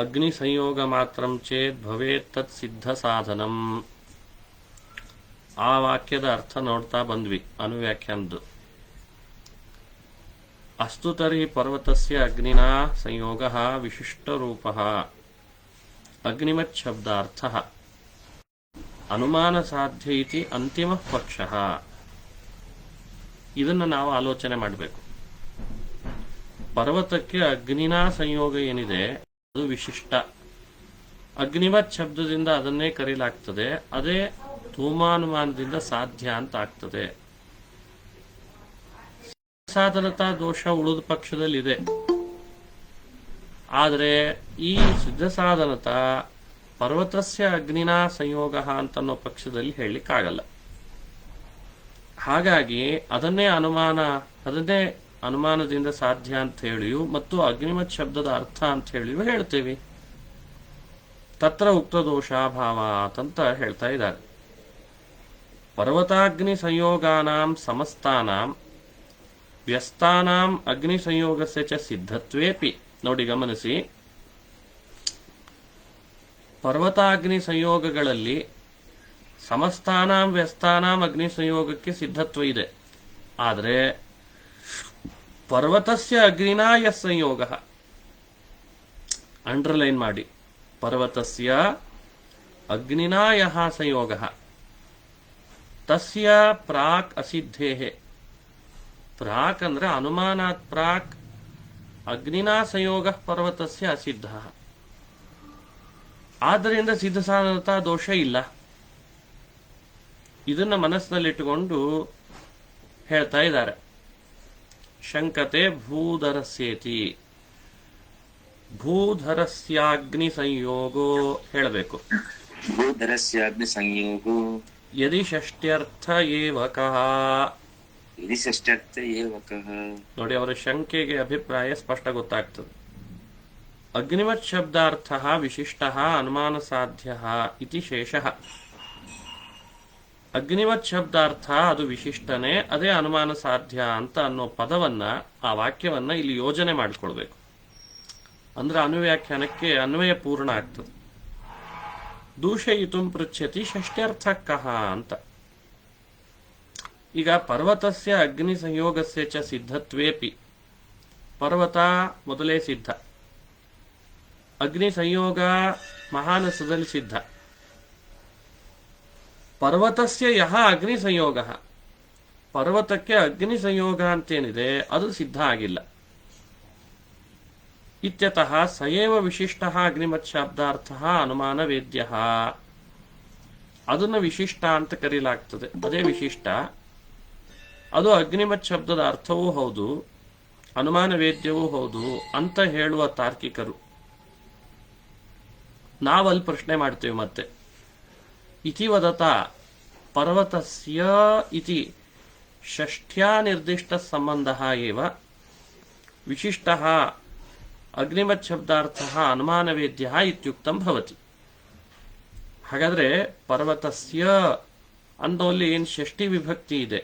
ಅಗ್ನಿ ಸಂಯೋಗ ಮಾತ್ರಂ ಚೇತ್ ಭವೇತ್ ತತ್ ಸಿದ್ಧ ಸಾಧನಂ. ಆ ವಾಕ್ಯದ ಅರ್ಥ ನೋಡ್ತಾ ಬಂದ್ವಿ ಅನುವ್ಯಾಖ್ಯಾನದ್ದು. ಅಸ್ತು ತರ್ಹಿ ಪರ್ವತಸ್ಯ ಅಗ್ನಿನಾ ಸಂಯೋಗಃ ವಿಶಿಷ್ಟರೂಪಃ ಅಗ್ನಿಮತ್ ಶಬ್ದಾರ್ಥಃ ಅನುಮಾನ ಸಾಧ್ಯ ಇತಿ ಅಂತಿಮ ಪಕ್ಷಃ. ಇದನ್ನು ನಾವು ಆಲೋಚನೆ ಮಾಡಬೇಕು. ಪರ್ವತಕ್ಕೆ ಅಗ್ನಿನಾ ಸಂಯೋಗ ಏನಿದೆ ಅದು ವಿಶಿಷ್ಟ. ಅಗ್ನಿಮತ್ ಶಬ್ದದಿಂದ ಅದನ್ನೇ ಕರೆಯಲಾಗ್ತದೆ. ಅದೇ ಧೂಮಾನುಮಾನದಿಂದ ಸಾಧ್ಯ ಅಂತ ಆಗ್ತದೆ. ಸಾಧನತಾ ದೋಷ ಉಳಿದ ಪಕ್ಷದಲ್ಲಿದೆ. ಆದರೆ ಈ ಸಿದ್ಧ ಸಾಧನತ ಪರ್ವತಸ್ಯ ಅಗ್ನಿನಾ ಸಂಯೋಗ ಅಂತನ್ನೋ ಪಕ್ಷದಲ್ಲಿ ಹೇಳಲಿಕ್ಕಾಗಲ್ಲ. ಹಾಗಾಗಿ ಅದನ್ನೇ ಅನುಮಾನದಿಂದ ಸಾಧ್ಯ ಅಂತ ಹೇಳಿಯೂ ಮತ್ತು ಅಗ್ನಿಮತ್ ಶಬ್ದದ ಅರ್ಥ ಅಂತ ಹೇಳಿಯೂ ಹೇಳ್ತೇವೆ. ತತ್ರ ಉಕ್ತ ದೋಷಾಭಾವಾತ್ ಅಂತ ಹೇಳ್ತಾ ಇದ್ದಾರೆ. ಪರ್ವತಾಗ್ನಿ ಸಂಯೋಗಾನಾಂ ಸಮಸ್ತಾನಾಂ ವ್ಯಸ್ತಾನಾಂ ಅಗ್ನಿ ಸಂಯೋಗಸ್ಯ ಚ ಸಿದ್ಧತ್ವೇಪಿ. ನೋಡಿ, ಗಮನಿಸಿ, ಪರ್ವತಾಗ್ನಿ ಸಂಯೋಗಗಳಲ್ಲಿ ಸಮಸ್ತಾನಾಂ ವ್ಯಸ್ತಾನಾಂ ಅಗ್ನಿ ಸಂಯೋಗಕ್ಕೆ ಸಿದ್ಧತ್ವ ಇದೆ. ಆದರೆ ಪರ್ವತಸ್ಯ ಅಗ್ನಿನಾ ಯಸ್ ಸಂಯೋಗ, ಅಂಡರ್ಲೈನ್ ಮಾಡಿ, ಪರ್ವತಸ್ಯ ಅಗ್ನಿನಾ ಯಹ ಸಂಯೋಗ ತಸ್ಯ ಪ್ರಾಕ್ ಅಸಿದ್ಧೇಃ. ಪ್ರಾಕ್ ಅಂದ್ರೆ ಅನುಮಾನಾತ್ ಪ್ರಾಕ್ ಅಗ್ನಿನಾ ಸಂಯೋಗ ಪರ್ವತಸ್ಯ ಅಸಿದ್ಧ. ಆದ್ದರಿಂದ ಸಿದ್ಧ ಸಾಧನತಾ ದೋಷ ಇಲ್ಲ. ಇದನ್ನ ಮನಸ್ಸಿನಲ್ಲಿಟ್ಟುಕೊಂಡು ಹೇಳ್ತಾ ಇದ್ದಾರೆ. ಶಂಕತೆ ಭೂಧರಸ್ಯೇತಿ. ಭೂಧರಸ್ಯಾಗ್ನಿ ಸಂಯೋಗೋ ಹೇಳಬೇಕು. ಭೂಧರಸ್ಯಾಗ್ನಿ ಸಂಯೋಗೋ ಯದಿ ಷಷ್ಟ್ಯರ್ಥ ಏವಕಃ. ಯದಿ ಷಷ್ಟ್ಯರ್ಥ ಏವಕಃ. ನೋಡಿ, ಅವರ ಶಂಕೆಗೆ ಅಭಿಪ್ರಾಯ ಸ್ಪಷ್ಟ ಗೊತ್ತಾಗ್ತದೆ. ಅಗ್ನಿಮತ್ ಶಬ್ದಾರ್ಥ ವಿಶಿಷ್ಟ ಅನುಮಾನ ಸಾಧ್ಯ ಇತಿ ಶೇಷಃ. ಅಗ್ನಿಮತ್ ಶಬ್ದಾರ್ಥ ಅದು ವಿಶಿಷ್ಟನೇ, ಅದೇ ಅನುಮಾನ ಸಾಧ್ಯ ಅಂತ ಅನ್ನೋ ಪದವನ್ನ, ಆ ವಾಕ್ಯವನ್ನ ಇಲ್ಲಿ ಯೋಜನೆ ಮಾಡಿಕೊಳ್ಬೇಕು. ಅಂದ್ರೆ ಅನುವ್ಯಾಖ್ಯಾನಕ್ಕೆ ಅನ್ವಯ ಪೂರ್ಣ ಆಗ್ತದೆ. ದೂಷಯಿತು ಪೃಚ್ಛತಿ ಷಷ್ಟ್ಯರ್ಥಕ್ಕಃ ಅಂತ. ಈಗ ಪರ್ವತಸ್ಯ ಅಗ್ನಿ ಸಂಯೋಗಸ್ಯ ಚ ಸಿದ್ಧತ್ವೇಪಿ. ಪರ್ವತ ಮೊದಲೇ ಸಿದ್ಧ, ಅಗ್ನಿ ಸಂಯೋಗ ಮಹಾನಸದಲ್ಲಿ ಸಿದ್ಧ. ಪರ್ವತಸ್ಯ ಯಹ ಅಗ್ನಿ ಸಂಯೋಗ, ಪರ್ವತಕ್ಕೆ ಅಗ್ನಿ ಸಂಯೋಗ ಅಂತೇನಿದೆ ಅದು ಸಿದ್ಧ ಆಗಿಲ್ಲ. ಇತ್ಯತಃ ಸಯೇವ ವಿಶಿಷ್ಟ ಅಗ್ನಿಮತ್ ಶಬ್ದಾರ್ಥ ಅನುಮಾನ ವೇದ್ಯ. ಅದನ್ನು ವಿಶಿಷ್ಟ ಅಂತ ಕರೆಯಲಾಗ್ತದೆ. ಅದೇ ವಿಶಿಷ್ಟ, ಅದು ಅಗ್ನಿಮತ್ ಶಬ್ದದ ಅರ್ಥವೂ ಹೌದು, ಅನುಮಾನ ವೇದ್ಯವೂ ಹೌದು ಅಂತ ಹೇಳುವ ತಾರ್ಕಿಕರು. ನಾವಲ್ಲಿ ಪ್ರಶ್ನೆ ಮಾಡ್ತೇವೆ ಮತ್ತೆ. ಇತಿ ವದತ ಪರ್ವತಸ್ಯ ಇತಿ ಷಷ್ಠ್ಯಾ ನಿರ್ದಿಷ್ಟ ಸಂಬಂಧ ಏವ ವಿಶಿಷ್ಟ ಅಗ್ನಿಮತ್ ಶಬ್ದಾರ್ಥ ಅನುಮಾನ ವೇದ್ಯ ಇತ್ಯುಕ್ತಂ ಭವತಿ. ಹಾಗಾದ್ರೆ ಪರ್ವತಸ್ಯ ಅನ್ನೋಲ್ಲಿ ಏನು ಷಷ್ಠಿ ವಿಭಕ್ತಿ ಇದೆ,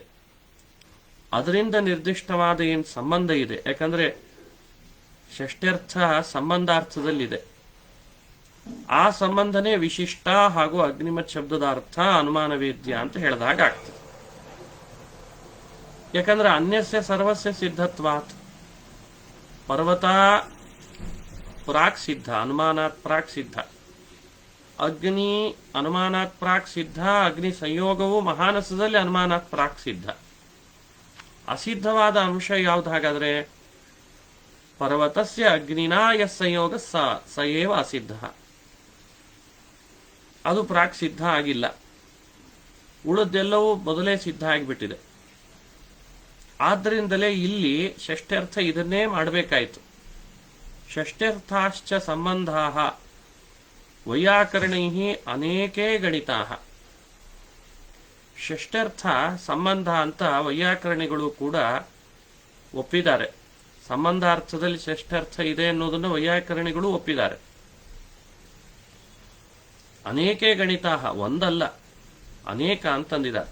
ಅದರಿಂದ ನಿರ್ದಿಷ್ಟವಾದ ಏನು ಸಂಬಂಧ ಇದೆ, ಯಾಕಂದ್ರೆ ಷಷ್ಠ್ಯರ್ಥ ಸಂಬಂಧಾರ್ಥದಲ್ಲಿದೆ. ಆ ಸಂಬಂಧನೇ ವಿಶಿಷ್ಟ ಹಾಗೂ ಅಗ್ನಿಮತ್ ಶಬ್ದದ ಅರ್ಥ ಅನುಮಾನ ವೇದ್ಯ ಅಂತ ಹೇಳಿದಾಗ ಆಗ್ತದೆ. ಯಾಕಂದ್ರೆ ಅನ್ಯಸ್ಯ ಸರ್ವಸ್ಯ ಸಿದ್ಧತ್ವಾತ್. ಪರ್ವತ ಪ್ರಾಕ್ ಸಿದ್ಧ, ಅನುಮಾನಾತ್ ಪ್ರಾಕ್ ಸಿದ್ಧ. ಅಗ್ನಿ ಅನುಮಾನಾತ್ ಪ್ರಾಕ್ ಸಿದ್ಧ. ಅಗ್ನಿ ಸಂಯೋಗವು ಮಹಾನಸದಲ್ಲಿ ಅನುಮಾನಾತ್ ಪ್ರಾಕ್ ಸಿದ್ಧ. ಅಸಿದ್ಧವಾದ ಅಂಶ ಯಾವ್ದು ಹಾಗಾದ್ರೆ? ಪರ್ವತಸ್ಯ ಅಗ್ನಿನಾ ಯಸ್ ಸಂಯೋಗ ಸ ಏವ ಅಸಿದ್ಧ. ಅದು ಪ್ರಾಕ್ ಸಿದ್ಧ ಆಗಿಲ್ಲ. ಉಳಿದೆಲ್ಲವೂ ಮೊದಲೇ ಸಿದ್ಧ ಆಗಿಬಿಟ್ಟಿದೆ. ಆದ್ದರಿಂದಲೇ ಇಲ್ಲಿ ಷಷ್ಠ್ಯರ್ಥ ಇದನ್ನೇ ಮಾಡಬೇಕಾಯಿತು. ಷಷ್ಠ್ಯರ್ಥಾಶ್ಚ ಸಂಬಂಧಾ ವೈಯಾಕರಣೈ ಅನೇಕೇ ಗಣಿತಾ. ಷಷ್ಠ್ಯರ್ಥ ಸಂಬಂಧ ಅಂತ ವೈಯಾಕರಣಿಗಳು ಕೂಡ ಒಪ್ಪಿದ್ದಾರೆ. ಸಂಬಂಧಾರ್ಥದಲ್ಲಿ ಷಷ್ಠ್ಯರ್ಥ ಇದೆ ಅನ್ನೋದನ್ನು ವೈಯಾಕರಣಿಗಳು ಒಪ್ಪಿದ್ದಾರೆ. ಅನೇಕೇ ಗಣಿತಾ, ಒಂದಲ್ಲ ಅನೇಕ ಅಂತಂದಿದ್ದಾರೆ.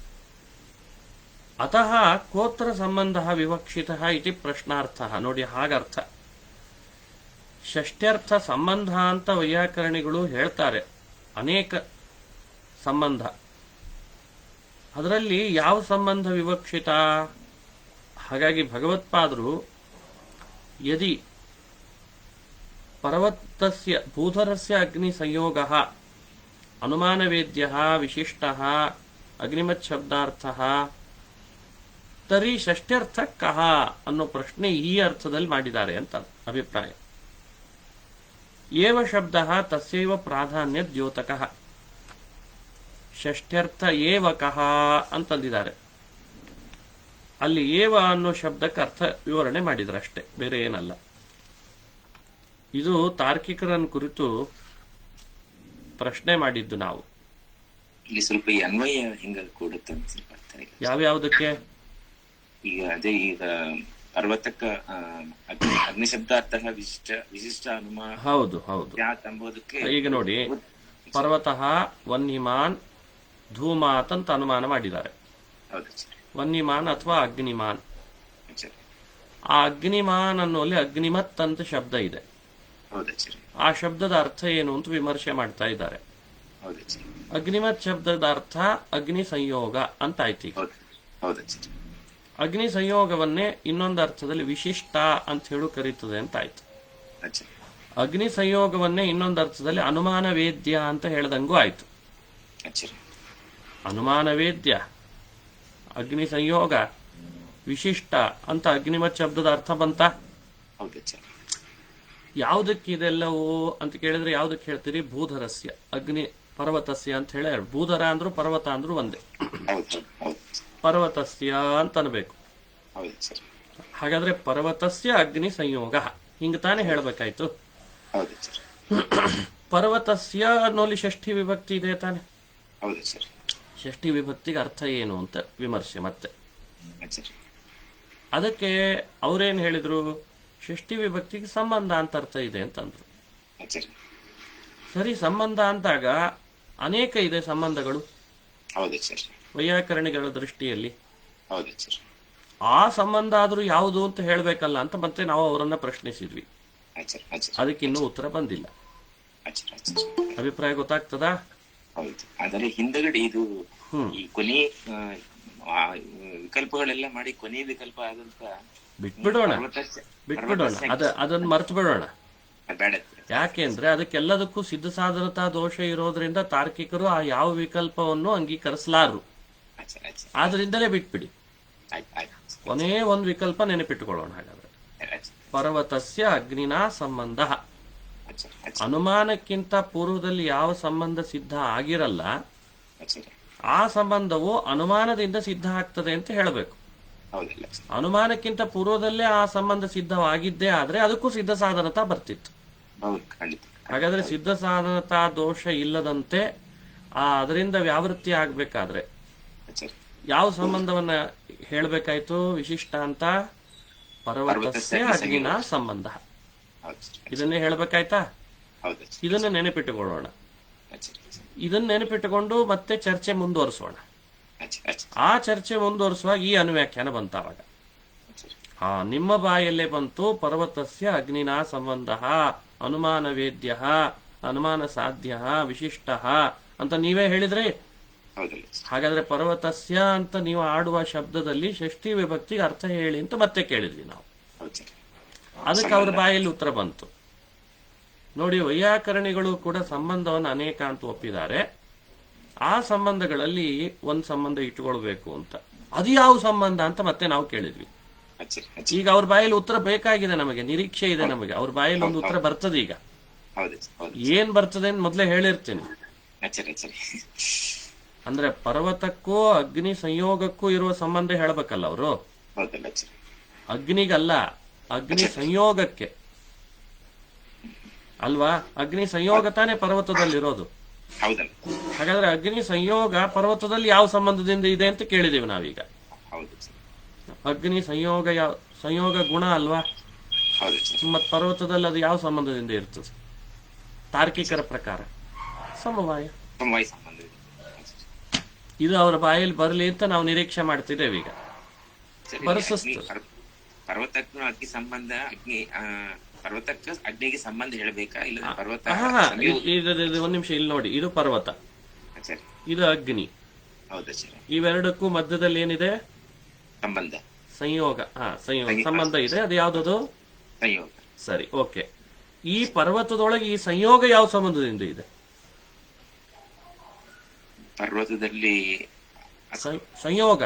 ಅತಃ ಕೋತ್ರ ಸಂಬಂಧ ವಿವಕ್ಷಿತ ಇತಿ ಪ್ರಶ್ನಾರ್ಥ. ನೋಡಿ, ಹಾಗರ್ಥ. ಷಷ್ಠ್ಯರ್ಥ ಸಂಬಂಧ ಅಂತ ವೈಯಾಕರಣಿಗಳು ಹೇಳ್ತಾರೆ, ಅನೇಕ ಸಂಬಂಧ. ಅದರಲ್ಲಿ ಯಾವ ಸಂಬಂಧ ವಿವಕ್ಷಿತ? ಹಾಗಾಗಿ ಭಗವತ್ಪಾದರು ಯದಿ ಪರ್ವತಸ್ಯ ಭೂಧರಸ್ಯ ಅಗ್ನಿ ಸಂಯೋಗಃ ಅನುಮಾನವೇದ್ಯಃ ವಿಶಿಷ್ಟಃ ಅಗ್ನಿಮತ್ ಶಬ್ದಾರ್ಥಃ ತರ್ಹಿ ಷಷ್ಠ್ಯರ್ಥ ಕಃ ಅನ್ನೋ ಪ್ರಶ್ನೆ ಈ ಅರ್ಥದಲ್ಲಿ ಮಾಡಿದ್ದಾರೆ ಅಂತ ಅಭಿಪ್ರಾಯ. ಏವ ಶಬ್ದಃ ತಸ್ಯೈವ ಪ್ರಾಧಾನ್ಯ ದ್ಯೋತಕಃ, ಷಷ್ಠ್ಯರ್ಥ ಏವ ಕಃ ಅಂತಂದಿದ್ದಾರೆ. ಅಲ್ಲಿ ಏವ ಅನ್ನೋ ಶಬ್ದಕ್ಕೆ ಅರ್ಥ ವಿವರಣೆ ಮಾಡಿದ್ರೆ ಅಷ್ಟೇ, ಬೇರೆ ಏನಲ್ಲ. ಇದು ತಾರ್ಕಿಕರನ್ನು ಕುರಿತು ಪ್ರಶ್ನೆ ಮಾಡಿದ್ದು ನಾವು. ಇಲ್ಲಿ ಸ್ವಲ್ಪ ಈ ಅನ್ವಯ ಹೆಂಗ ಕೊಡುತ್ತೆ ಅಂತ ಸ್ವಲ್ಪ ಅರ್ಥ ಇಲ್ಲ. ಯಾವ್ಯಾವುದಕ್ಕೆ? ಈಗ ಅದೇ ಈಗ ಪರ್ವತಕ್ಕ ಅಗ್ನಿ ಶಬ್ದಾರ್ಥ ವಿಶಿಷ್ಟ ಅನುಮಾನ. ಹೌದು ಹೌದು. ಎಂಬುದಕ್ಕೆ ಈಗ ನೋಡಿ, ಪರ್ವತಃ ವನ್ಯಮಾನ್ ಧೂಮಾತ್ ಅಂತ ಅನುಮಾನ ಮಾಡಿದ್ದಾರೆ. ವನ್ಯಮಾನ್ ಅಥವಾ ಅಗ್ನಿಮಾನ್. ಆ ಅಗ್ನಿಮಾನ್ ಅನ್ನೋಲ್ಲಿ ಅಗ್ನಿಮತ್ ಅಂತ ಶಬ್ದ ಇದೆ. ಆ ಶಬ್ದದ ಅರ್ಥ ಏನು ಅಂತ ವಿಮರ್ಶೆ ಮಾಡ್ತಾ ಇದ್ದಾರೆ. ಅಗ್ನಿಮತ್ ಶಬ್ದದ ಅರ್ಥ ಅಗ್ನಿ ಸಂಯೋಗ ಅಂತ ಆಯ್ತು. ಈಗ ಅಗ್ನಿ ಸಂಯೋಗವನ್ನೇ ಇನ್ನೊಂದು ಅರ್ಥದಲ್ಲಿ ವಿಶಿಷ್ಟ ಅಂತ ಹೇಳು ಕರೀತದೆ ಅಂತ ಆಯ್ತು. ಅಗ್ನಿ ಸಂಯೋಗವನ್ನೇ ಇನ್ನೊಂದು ಅರ್ಥದಲ್ಲಿ ಅನುಮಾನ ವೇದ್ಯ ಅಂತ ಹೇಳ್ದಂಗೂ ಆಯ್ತು. ಅನುಮಾನ ವೇದ್ಯ, ಅಗ್ನಿ ಸಂಯೋಗ, ವಿಶಿಷ್ಟ ಅಂತ ಅಗ್ನಿಮತ್ ಶಬ್ದದ ಅರ್ಥ ಬಂತ. ಯಾವುದಕ್ಕೆ ಇದೆಲ್ಲವೂ ಅಂತ ಕೇಳಿದ್ರೆ ಯಾವುದಕ್ಕೆ ಹೇಳ್ತೀರಿ? ಭೂಧರಸ್ಯ ಅಗ್ನಿ ಪರ್ವತಸ್ಯ ಅಂತ ಹೇಳ. ಭೂಧರ ಅಂದ್ರು ಪರ್ವತ ಅಂದ್ರು ಒಂದೇ. ಪರ್ವತಸ್ಯ ಅಂತ ಅನ್ಬೇಕು. ಹಾಗಾದ್ರೆ ಪರ್ವತಸ್ಯ ಅಗ್ನಿ ಸಂಯೋಗ ಹಿಂಗ ತಾನೇ ಹೇಳ್ಬೇಕಾಯ್ತು. ಪರ್ವತಸ್ಯ ಅನ್ನೋಲಿ ಷಷ್ಠಿ ವಿಭಕ್ತಿ ಇದೆ ತಾನೆ. ಷಷ್ಠಿ ವಿಭಕ್ತಿಗೆ ಅರ್ಥ ಏನು ಅಂತ ವಿಮರ್ಶೆ ಮತ್ತೆ. ಅದಕ್ಕೆ ಅವ್ರೇನ್ ಹೇಳಿದ್ರು? ಷಷ್ಠಿ ವಿಭಕ್ತಿಗೆ ಸಂಬಂಧ ಅಂತ ಅರ್ಥ ಇದೆ ಅಂತಂದ್ರು. ಸರಿ, ಸಂಬಂಧ ಅಂತಾಗ ಅನೇಕ ಇದೆ ಸಂಬಂಧಗಳು ವೈಯಾಕರಣಿಗಳ ದೃಷ್ಟಿಯಲ್ಲಿ. ಆ ಸಂಬಂಧ ಆದ್ರೂ ಯಾವುದು ಅಂತ ಹೇಳ್ಬೇಕಲ್ಲ ಅಂತ ಮತ್ತೆ ನಾವು ಅವರನ್ನ ಪ್ರಶ್ನಿಸಿದ್ವಿ. ಅದಕ್ಕೆ ಇನ್ನೂ ಉತ್ತರ ಬಂದಿಲ್ಲ. ಅಭಿಪ್ರಾಯ ಗೊತ್ತಾಗ್ತದಾ? ಆದರೆ ಹಿಂದಗಡೆ ಇದು ಈ ಕೊನೆ ವಿಕಲ್ಪಗಳೆಲ್ಲ ಮಾಡಿ ಕೊನೆ ವಿಕಲ್ಪ ಆದಂತ ಬಿಟ್ಬಿಡೋಣ. ಅದನ್ನ ಮರ್ತು ಬಿಡೋಣ. ಯಾಕೆಂದ್ರೆ ಅದಕ್ಕೆಲ್ಲದಕ್ಕೂ ಸಿದ್ಧ ಸಾಧನತಾ ದೋಷ ಇರೋದ್ರಿಂದ ತಾರ್ಕಿಕರು ಆ ಯಾವ ವಿಕಲ್ಪವನ್ನು ಅಂಗೀಕರಿಸಲಾರರು. ಆದ್ರಿಂದಲೇ ಬಿಟ್ಬಿಡಿ. ಕೊನೇ ಒಂದು ವಿಕಲ್ಪ ನೆನಪಿಟ್ಟುಕೊಳ್ಳೋಣ. ಹಾಗಾದ್ರೆ ಪರ್ವತಸ್ಯ ಅಗ್ನಿನ ಸಂಬಂಧ, ಅನುಮಾನಕ್ಕಿಂತ ಪೂರ್ವದಲ್ಲಿ ಯಾವ ಸಂಬಂಧ ಸಿದ್ಧ ಆಗಿರಲ್ಲ ಆ ಸಂಬಂಧವು ಅನುಮಾನದಿಂದ ಸಿದ್ಧ ಆಗ್ತದೆ ಅಂತ ಹೇಳಬೇಕು. ಅನುಮಾನಕ್ಕಿಂತ ಪೂರ್ವದಲ್ಲೇ ಆ ಸಂಬಂಧ ಸಿದ್ಧವಾಗಿದ್ದೇ ಆದ್ರೆ ಅದಕ್ಕೂ ಸಿದ್ಧ ಸಾಧನತಾ ಬರ್ತಿತ್ತು. ಹಾಗಾದ್ರೆ ಸಿದ್ಧ ಸಾಧನತಾ ದೋಷ ಇಲ್ಲದಂತೆ ಅದರಿಂದ ವ್ಯಾವೃತ್ತಿ ಆಗ್ಬೇಕಾದ್ರೆ ಯಾವ ಸಂಬಂಧವನ್ನ ಹೇಳ್ಬೇಕಾಯ್ತು? ವಿಶಿಷ್ಟ ಅಂತ ಪರ್ವತಸ್ಯ ಅಗ್ನಿನ ಸಂಬಂಧ. ಇದನ್ನೇ ಹೇಳ್ಬೇಕಾಯ್ತಾ? ಇದನ್ನ ನೆನಪಿಟ್ಟುಕೊಳ್ಳೋಣ. ಇದನ್ನ ನೆನಪಿಟ್ಟುಕೊಂಡು ಮತ್ತೆ ಚರ್ಚೆ ಮುಂದುವರಿಸೋಣ. ಆ ಚರ್ಚೆ ಮುಂದುವರಿಸುವಾಗ ಈ ಅನುವ್ಯಾಖ್ಯಾನ ಬಂತಾವಾಗ ನಿಮ್ಮ ಬಾಯಲ್ಲೇ ಬಂತು. ಪರ್ವತಸ್ಯ ಅಗ್ನಿನ ಸಂಬಂಧ ಅನುಮಾನ ವೇದ್ಯ ಅನುಮಾನ ಸಾಧ್ಯ ವಿಶಿಷ್ಟ ಅಂತ ನೀವೇ ಹೇಳಿದ್ರಿ. ಹಾಗಾದ್ರೆ ಪರ್ವತಸ್ಯ ಅಂತ ನೀವು ಆಡುವ ಶಬ್ದದಲ್ಲಿ ಷಷ್ಠಿ ವಿಭಕ್ತಿಗೆ ಅರ್ಥ ಹೇಳಿ ಅಂತ ಮತ್ತೆ ಕೇಳಿದ್ವಿ ನಾವು. ಅದಕ್ಕೆ ಅವ್ರ ಬಾಯಲ್ಲಿ ಉತ್ತರ ಬಂತು. ನೋಡಿ, ವೈಯಾಕರಣಿಗಳು ಕೂಡ ಸಂಬಂಧವನ್ನು ಅನೇಕ ಅಂತ ಒಪ್ಪಿದ್ದಾರೆ. ಆ ಸಂಬಂಧಗಳಲ್ಲಿ ಒಂದ್ ಸಂಬಂಧ ಇಟ್ಕೊಳ್ಬೇಕು ಅಂತ. ಅದು ಯಾವ ಸಂಬಂಧ ಅಂತ ಮತ್ತೆ ನಾವು ಕೇಳಿದ್ವಿ. ಈಗ ಅವ್ರ ಬಾಯಲ್ಲಿ ಉತ್ತರ ಬೇಕಾಗಿದೆ, ನಮಗೆ ನಿರೀಕ್ಷೆ ಇದೆ. ನಮಗೆ ಅವ್ರ ಬಾಯಲ್ಲಿ ಒಂದು ಉತ್ತರ ಬರ್ತದೆ. ಈಗ ಏನ್ ಬರ್ತದೆ ಅಂತ ಮೊದ್ಲೇ ಹೇಳಿರ್ತೀನಿ. ಅಂದ್ರೆ ಪರ್ವತಕ್ಕೂ ಅಗ್ನಿ ಸಂಯೋಗಕ್ಕೂ ಇರುವ ಸಂಬಂಧ ಹೇಳ್ಬೇಕಲ್ಲ ಅವರು. ಅಗ್ನಿಗಲ್ಲ, ಅಗ್ನಿ ಸಂಯೋಗಕ್ಕೆ ಅಲ್ವಾ? ಅಗ್ನಿ ಸಂಯೋಗ ತಾನೇ ಪರ್ವತದಲ್ಲಿರೋದು. ಹಾಗಾದ್ರೆ ಅಗ್ನಿ ಸಂಯೋಗ ಪರ್ವತದಲ್ಲಿ ಯಾವ ಸಂಬಂಧದಿಂದ ಇದೆ ಅಂತ ಕೇಳಿದೀವಿ ನಾವೀಗ. ಅಗ್ನಿ ಸಂಯೋಗ ಗುಣ ಅಲ್ವಾ? ಮತ್ ಪರ್ವತದಲ್ಲಿ ಅದು ಯಾವ ಸಂಬಂಧದಿಂದ ಇರ್ತದೆ? ತಾರ್ಕಿಕರ ಪ್ರಕಾರ ಸಮವಾಯ. ಇದು ಅವರ ಬಾಯಲ್ಲಿ ಬರಲಿ ಅಂತ ನಾವು ನಿರೀಕ್ಷೆ ಮಾಡ್ತಿದ್ದೇವೆ. ಈಗ ಪರ್ವತಕ್ಕೂ ಅಗ್ನಿ ಸಂಬಂಧ ಪರ್ವತಕ್ಕೆ ಅಗ್ನಿಗೆ ಸಂಬಂಧ ಹೇಳ್ಬೇಕಾ ಇಲ್ಲ ಪರ್ವತ ಒಂದ್ ನಿಮಿಷ ಇಲ್ಲಿ ನೋಡಿ, ಇದು ಪರ್ವತ, ಸರಿ, ಇದು ಅಗ್ನಿ. ಹೌದಾ ಸರಿ. ಇವೆರಡಕ್ಕೂ ಮಧ್ಯದಲ್ಲಿ ಏನಿದೆ? ಸಂಬಂಧ, ಸಂಯೋಗ. ಸಂಬಂಧ ಇದೆ. ಅದು ಯಾವ್ದದು? ಸಂಯೋಗ. ಸರಿ, ಓಕೆ. ಈ ಪರ್ವತದೊಳಗೆ ಈ ಸಂಯೋಗ ಯಾವ ಸಂಬಂಧದಿಂದ ಇದೆ? ಪರ್ವತದಲ್ಲಿ ಸಂಯೋಗ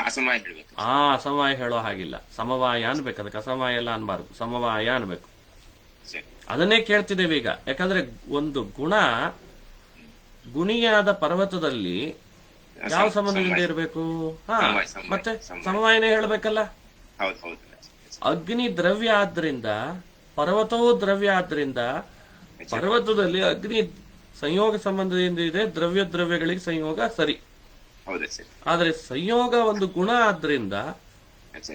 ಅಸಮವಾಯ ಹೇಳ್ಬೇಕು. ಅಸಮವಾಯ ಹೇಳೋ ಹಾಗಿಲ್ಲ, ಸಮವಾಯ ಅನ್ಬೇಕು. ಅದಕ್ಕೆ ಅಸಮವಾಯ ಎಲ್ಲ ಅನ್ಬಾರ್ದು, ಸಮವಾಯ ಅನ್ಬೇಕು. ಅದನ್ನೇ ಕೇಳ್ತಿದ್ದೇವೆ ಈಗ. ಯಾಕಂದ್ರೆ ಒಂದು ಗುಣಿಯಾದ ಪರ್ವತದಲ್ಲಿ ಯಾವ ಸಂಬಂಧದಿಂದ ಇರಬೇಕು? ಮತ್ತೆ ಸಮವಾಯನೇ ಹೇಳ್ಬೇಕಲ್ಲ. ಅಗ್ನಿ ದ್ರವ್ಯ ಆದ್ರಿಂದ, ಪರ್ವತವೂ ದ್ರವ್ಯ ಆದ್ರಿಂದ, ಪರ್ವತದಲ್ಲಿ ಅಗ್ನಿ ಸಂಯೋಗ ಸಂಬಂಧದಿಂದ ಇದೆ, ದ್ರವ್ಯಗಳಿಗೆ ಸಂಯೋಗ, ಸರಿ. ಆದ್ರೆ ಸಂಯೋಗ ಒಂದು ಗುಣ ಆದ್ರಿಂದ,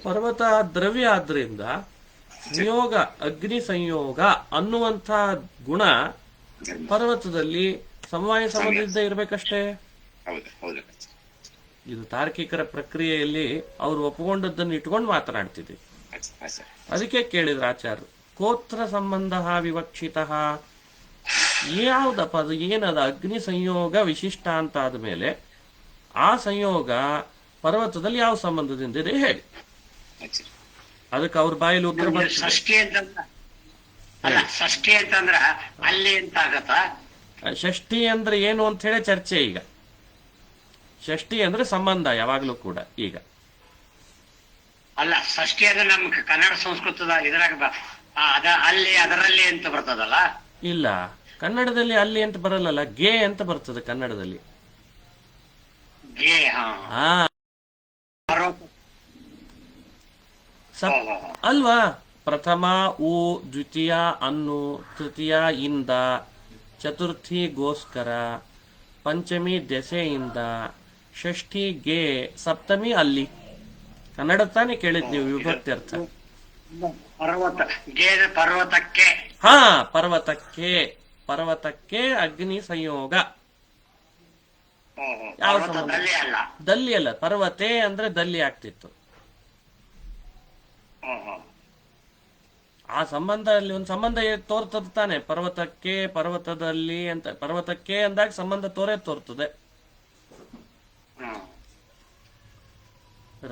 ಪರ್ವತ ದ್ರವ್ಯ ಆದ್ರಿಂದ, ಸಂಯೋಗ ಅಗ್ನಿ ಸಂಯೋಗ ಅನ್ನುವಂಥ ಗುಣ ಪರ್ವತದಲ್ಲಿ ಸಮವಾಯ ಸಂಬಂಧದಿಂದ ಇರ್ಬೇಕಷ್ಟೇ. ಇದು ತಾರ್ಕಿಕರ ಪ್ರಕ್ರಿಯೆಯಲ್ಲಿ ಅವರು ಒಪ್ಪಿಕೊಂಡದ್ದನ್ನು ಇಟ್ಕೊಂಡು ಮಾತನಾಡ್ತಿದ್ವಿ. ಅದಕ್ಕೆ ಕೇಳಿದ್ರು ಆಚಾರ್ಯರು, ಕೋತ್ರ ಸಂಬಂಧ ವಿವಕ್ಷಿತ, ಯಾವ್ದಪ್ಪ ಅದು, ಏನದ? ಅಗ್ನಿ ಸಂಯೋಗ ವಿಶಿಷ್ಟ ಅಂತ ಆದ್ಮೇಲೆ ಆ ಸಂಯೋಗ ಪರ್ವತದಲ್ಲಿ ಯಾವ ಸಂಬಂಧದಿಂದ ಇದೆ ಹೇಳಿ. ಅದಕ್ಕೆ ಅವ್ರ ಬಾಯಲ್ಲಿ ಉತ್ತರ ಷಷ್ಠಿ ಅಂತಂದ್ರ ಅಲ್ಲಿ ಅಂತ ಆಗತ್ತ. ಷಷ್ಠಿ ಅಂದ್ರೆ ಏನು ಅಂತ ಹೇಳಿ ಚರ್ಚೆ ಈಗ. ಷಷ್ಠಿ ಅಂದ್ರೆ ಸಂಬಂಧ ಯಾವಾಗ್ಲೂ ಕೂಡ. ಈಗ ಅಲ್ಲ, ಷಷ್ಠಿ ಅಂದ್ರೆ ನಮ್ ಕನ್ನಡ ಸಂಸ್ಕೃತದ ಇದ್ರಾಗ ಅಲ್ಲಿ ಅದರಲ್ಲಿ ಅಂತ ಬರ್ತದಲ್ಲ. ಇಲ್ಲ, ಕನ್ನಡದಲ್ಲಿ ಅಲ್ಲಿ ಅಂತ ಬರಲ್ಲ, ಗೆ ಅಂತ ಬರ್ತದೆ ಕನ್ನಡದಲ್ಲಿ. ಅಲ್ವಾ? ಪ್ರಥಮ ಉ, ದ್ವಿತೀಯ ಅನ್ನು, ತೃತೀಯ ಇಂದ, ಚತುರ್ಥಿ ಗೋಸ್ಕರ, ಪಂಚಮಿ ದೆಸೆಯಿಂದ, ಷಷ್ಠಿ ಗೆ, ಸಪ್ತಮಿ ಅಲ್ಲಿ. ಕನ್ನಡ ತಾನೇ ಕೇಳಿದ್ ನೀವು ವಿಭಕ್ತಿ ಅರ್ಥ? ಪರ್ವತಕ್ಕೆ. ಪರ್ವತಕ್ಕೆ ಅಗ್ನಿ ಸಂಯೋಗ. ಯಾವ ಸಂಬಂಧ? ದಲ್ಲಿ ಅಲ್ಲ, ಪರ್ವತೆ ಅಂದ್ರೆ ದಲ್ಲಿ ಆಗ್ತಿತ್ತು. ಆ ಸಂಬಂಧ ಅಲ್ಲಿ ಒಂದು ಸಂಬಂಧ ತೋರ್ತದ ತಾನೆ. ಪರ್ವತಕ್ಕೆ, ಪರ್ವತದಲ್ಲಿ ಅಂತ, ಪರ್ವತಕ್ಕೆ ಅಂದಾಗ ಸಂಬಂಧ ತೋರ್ತದೆ.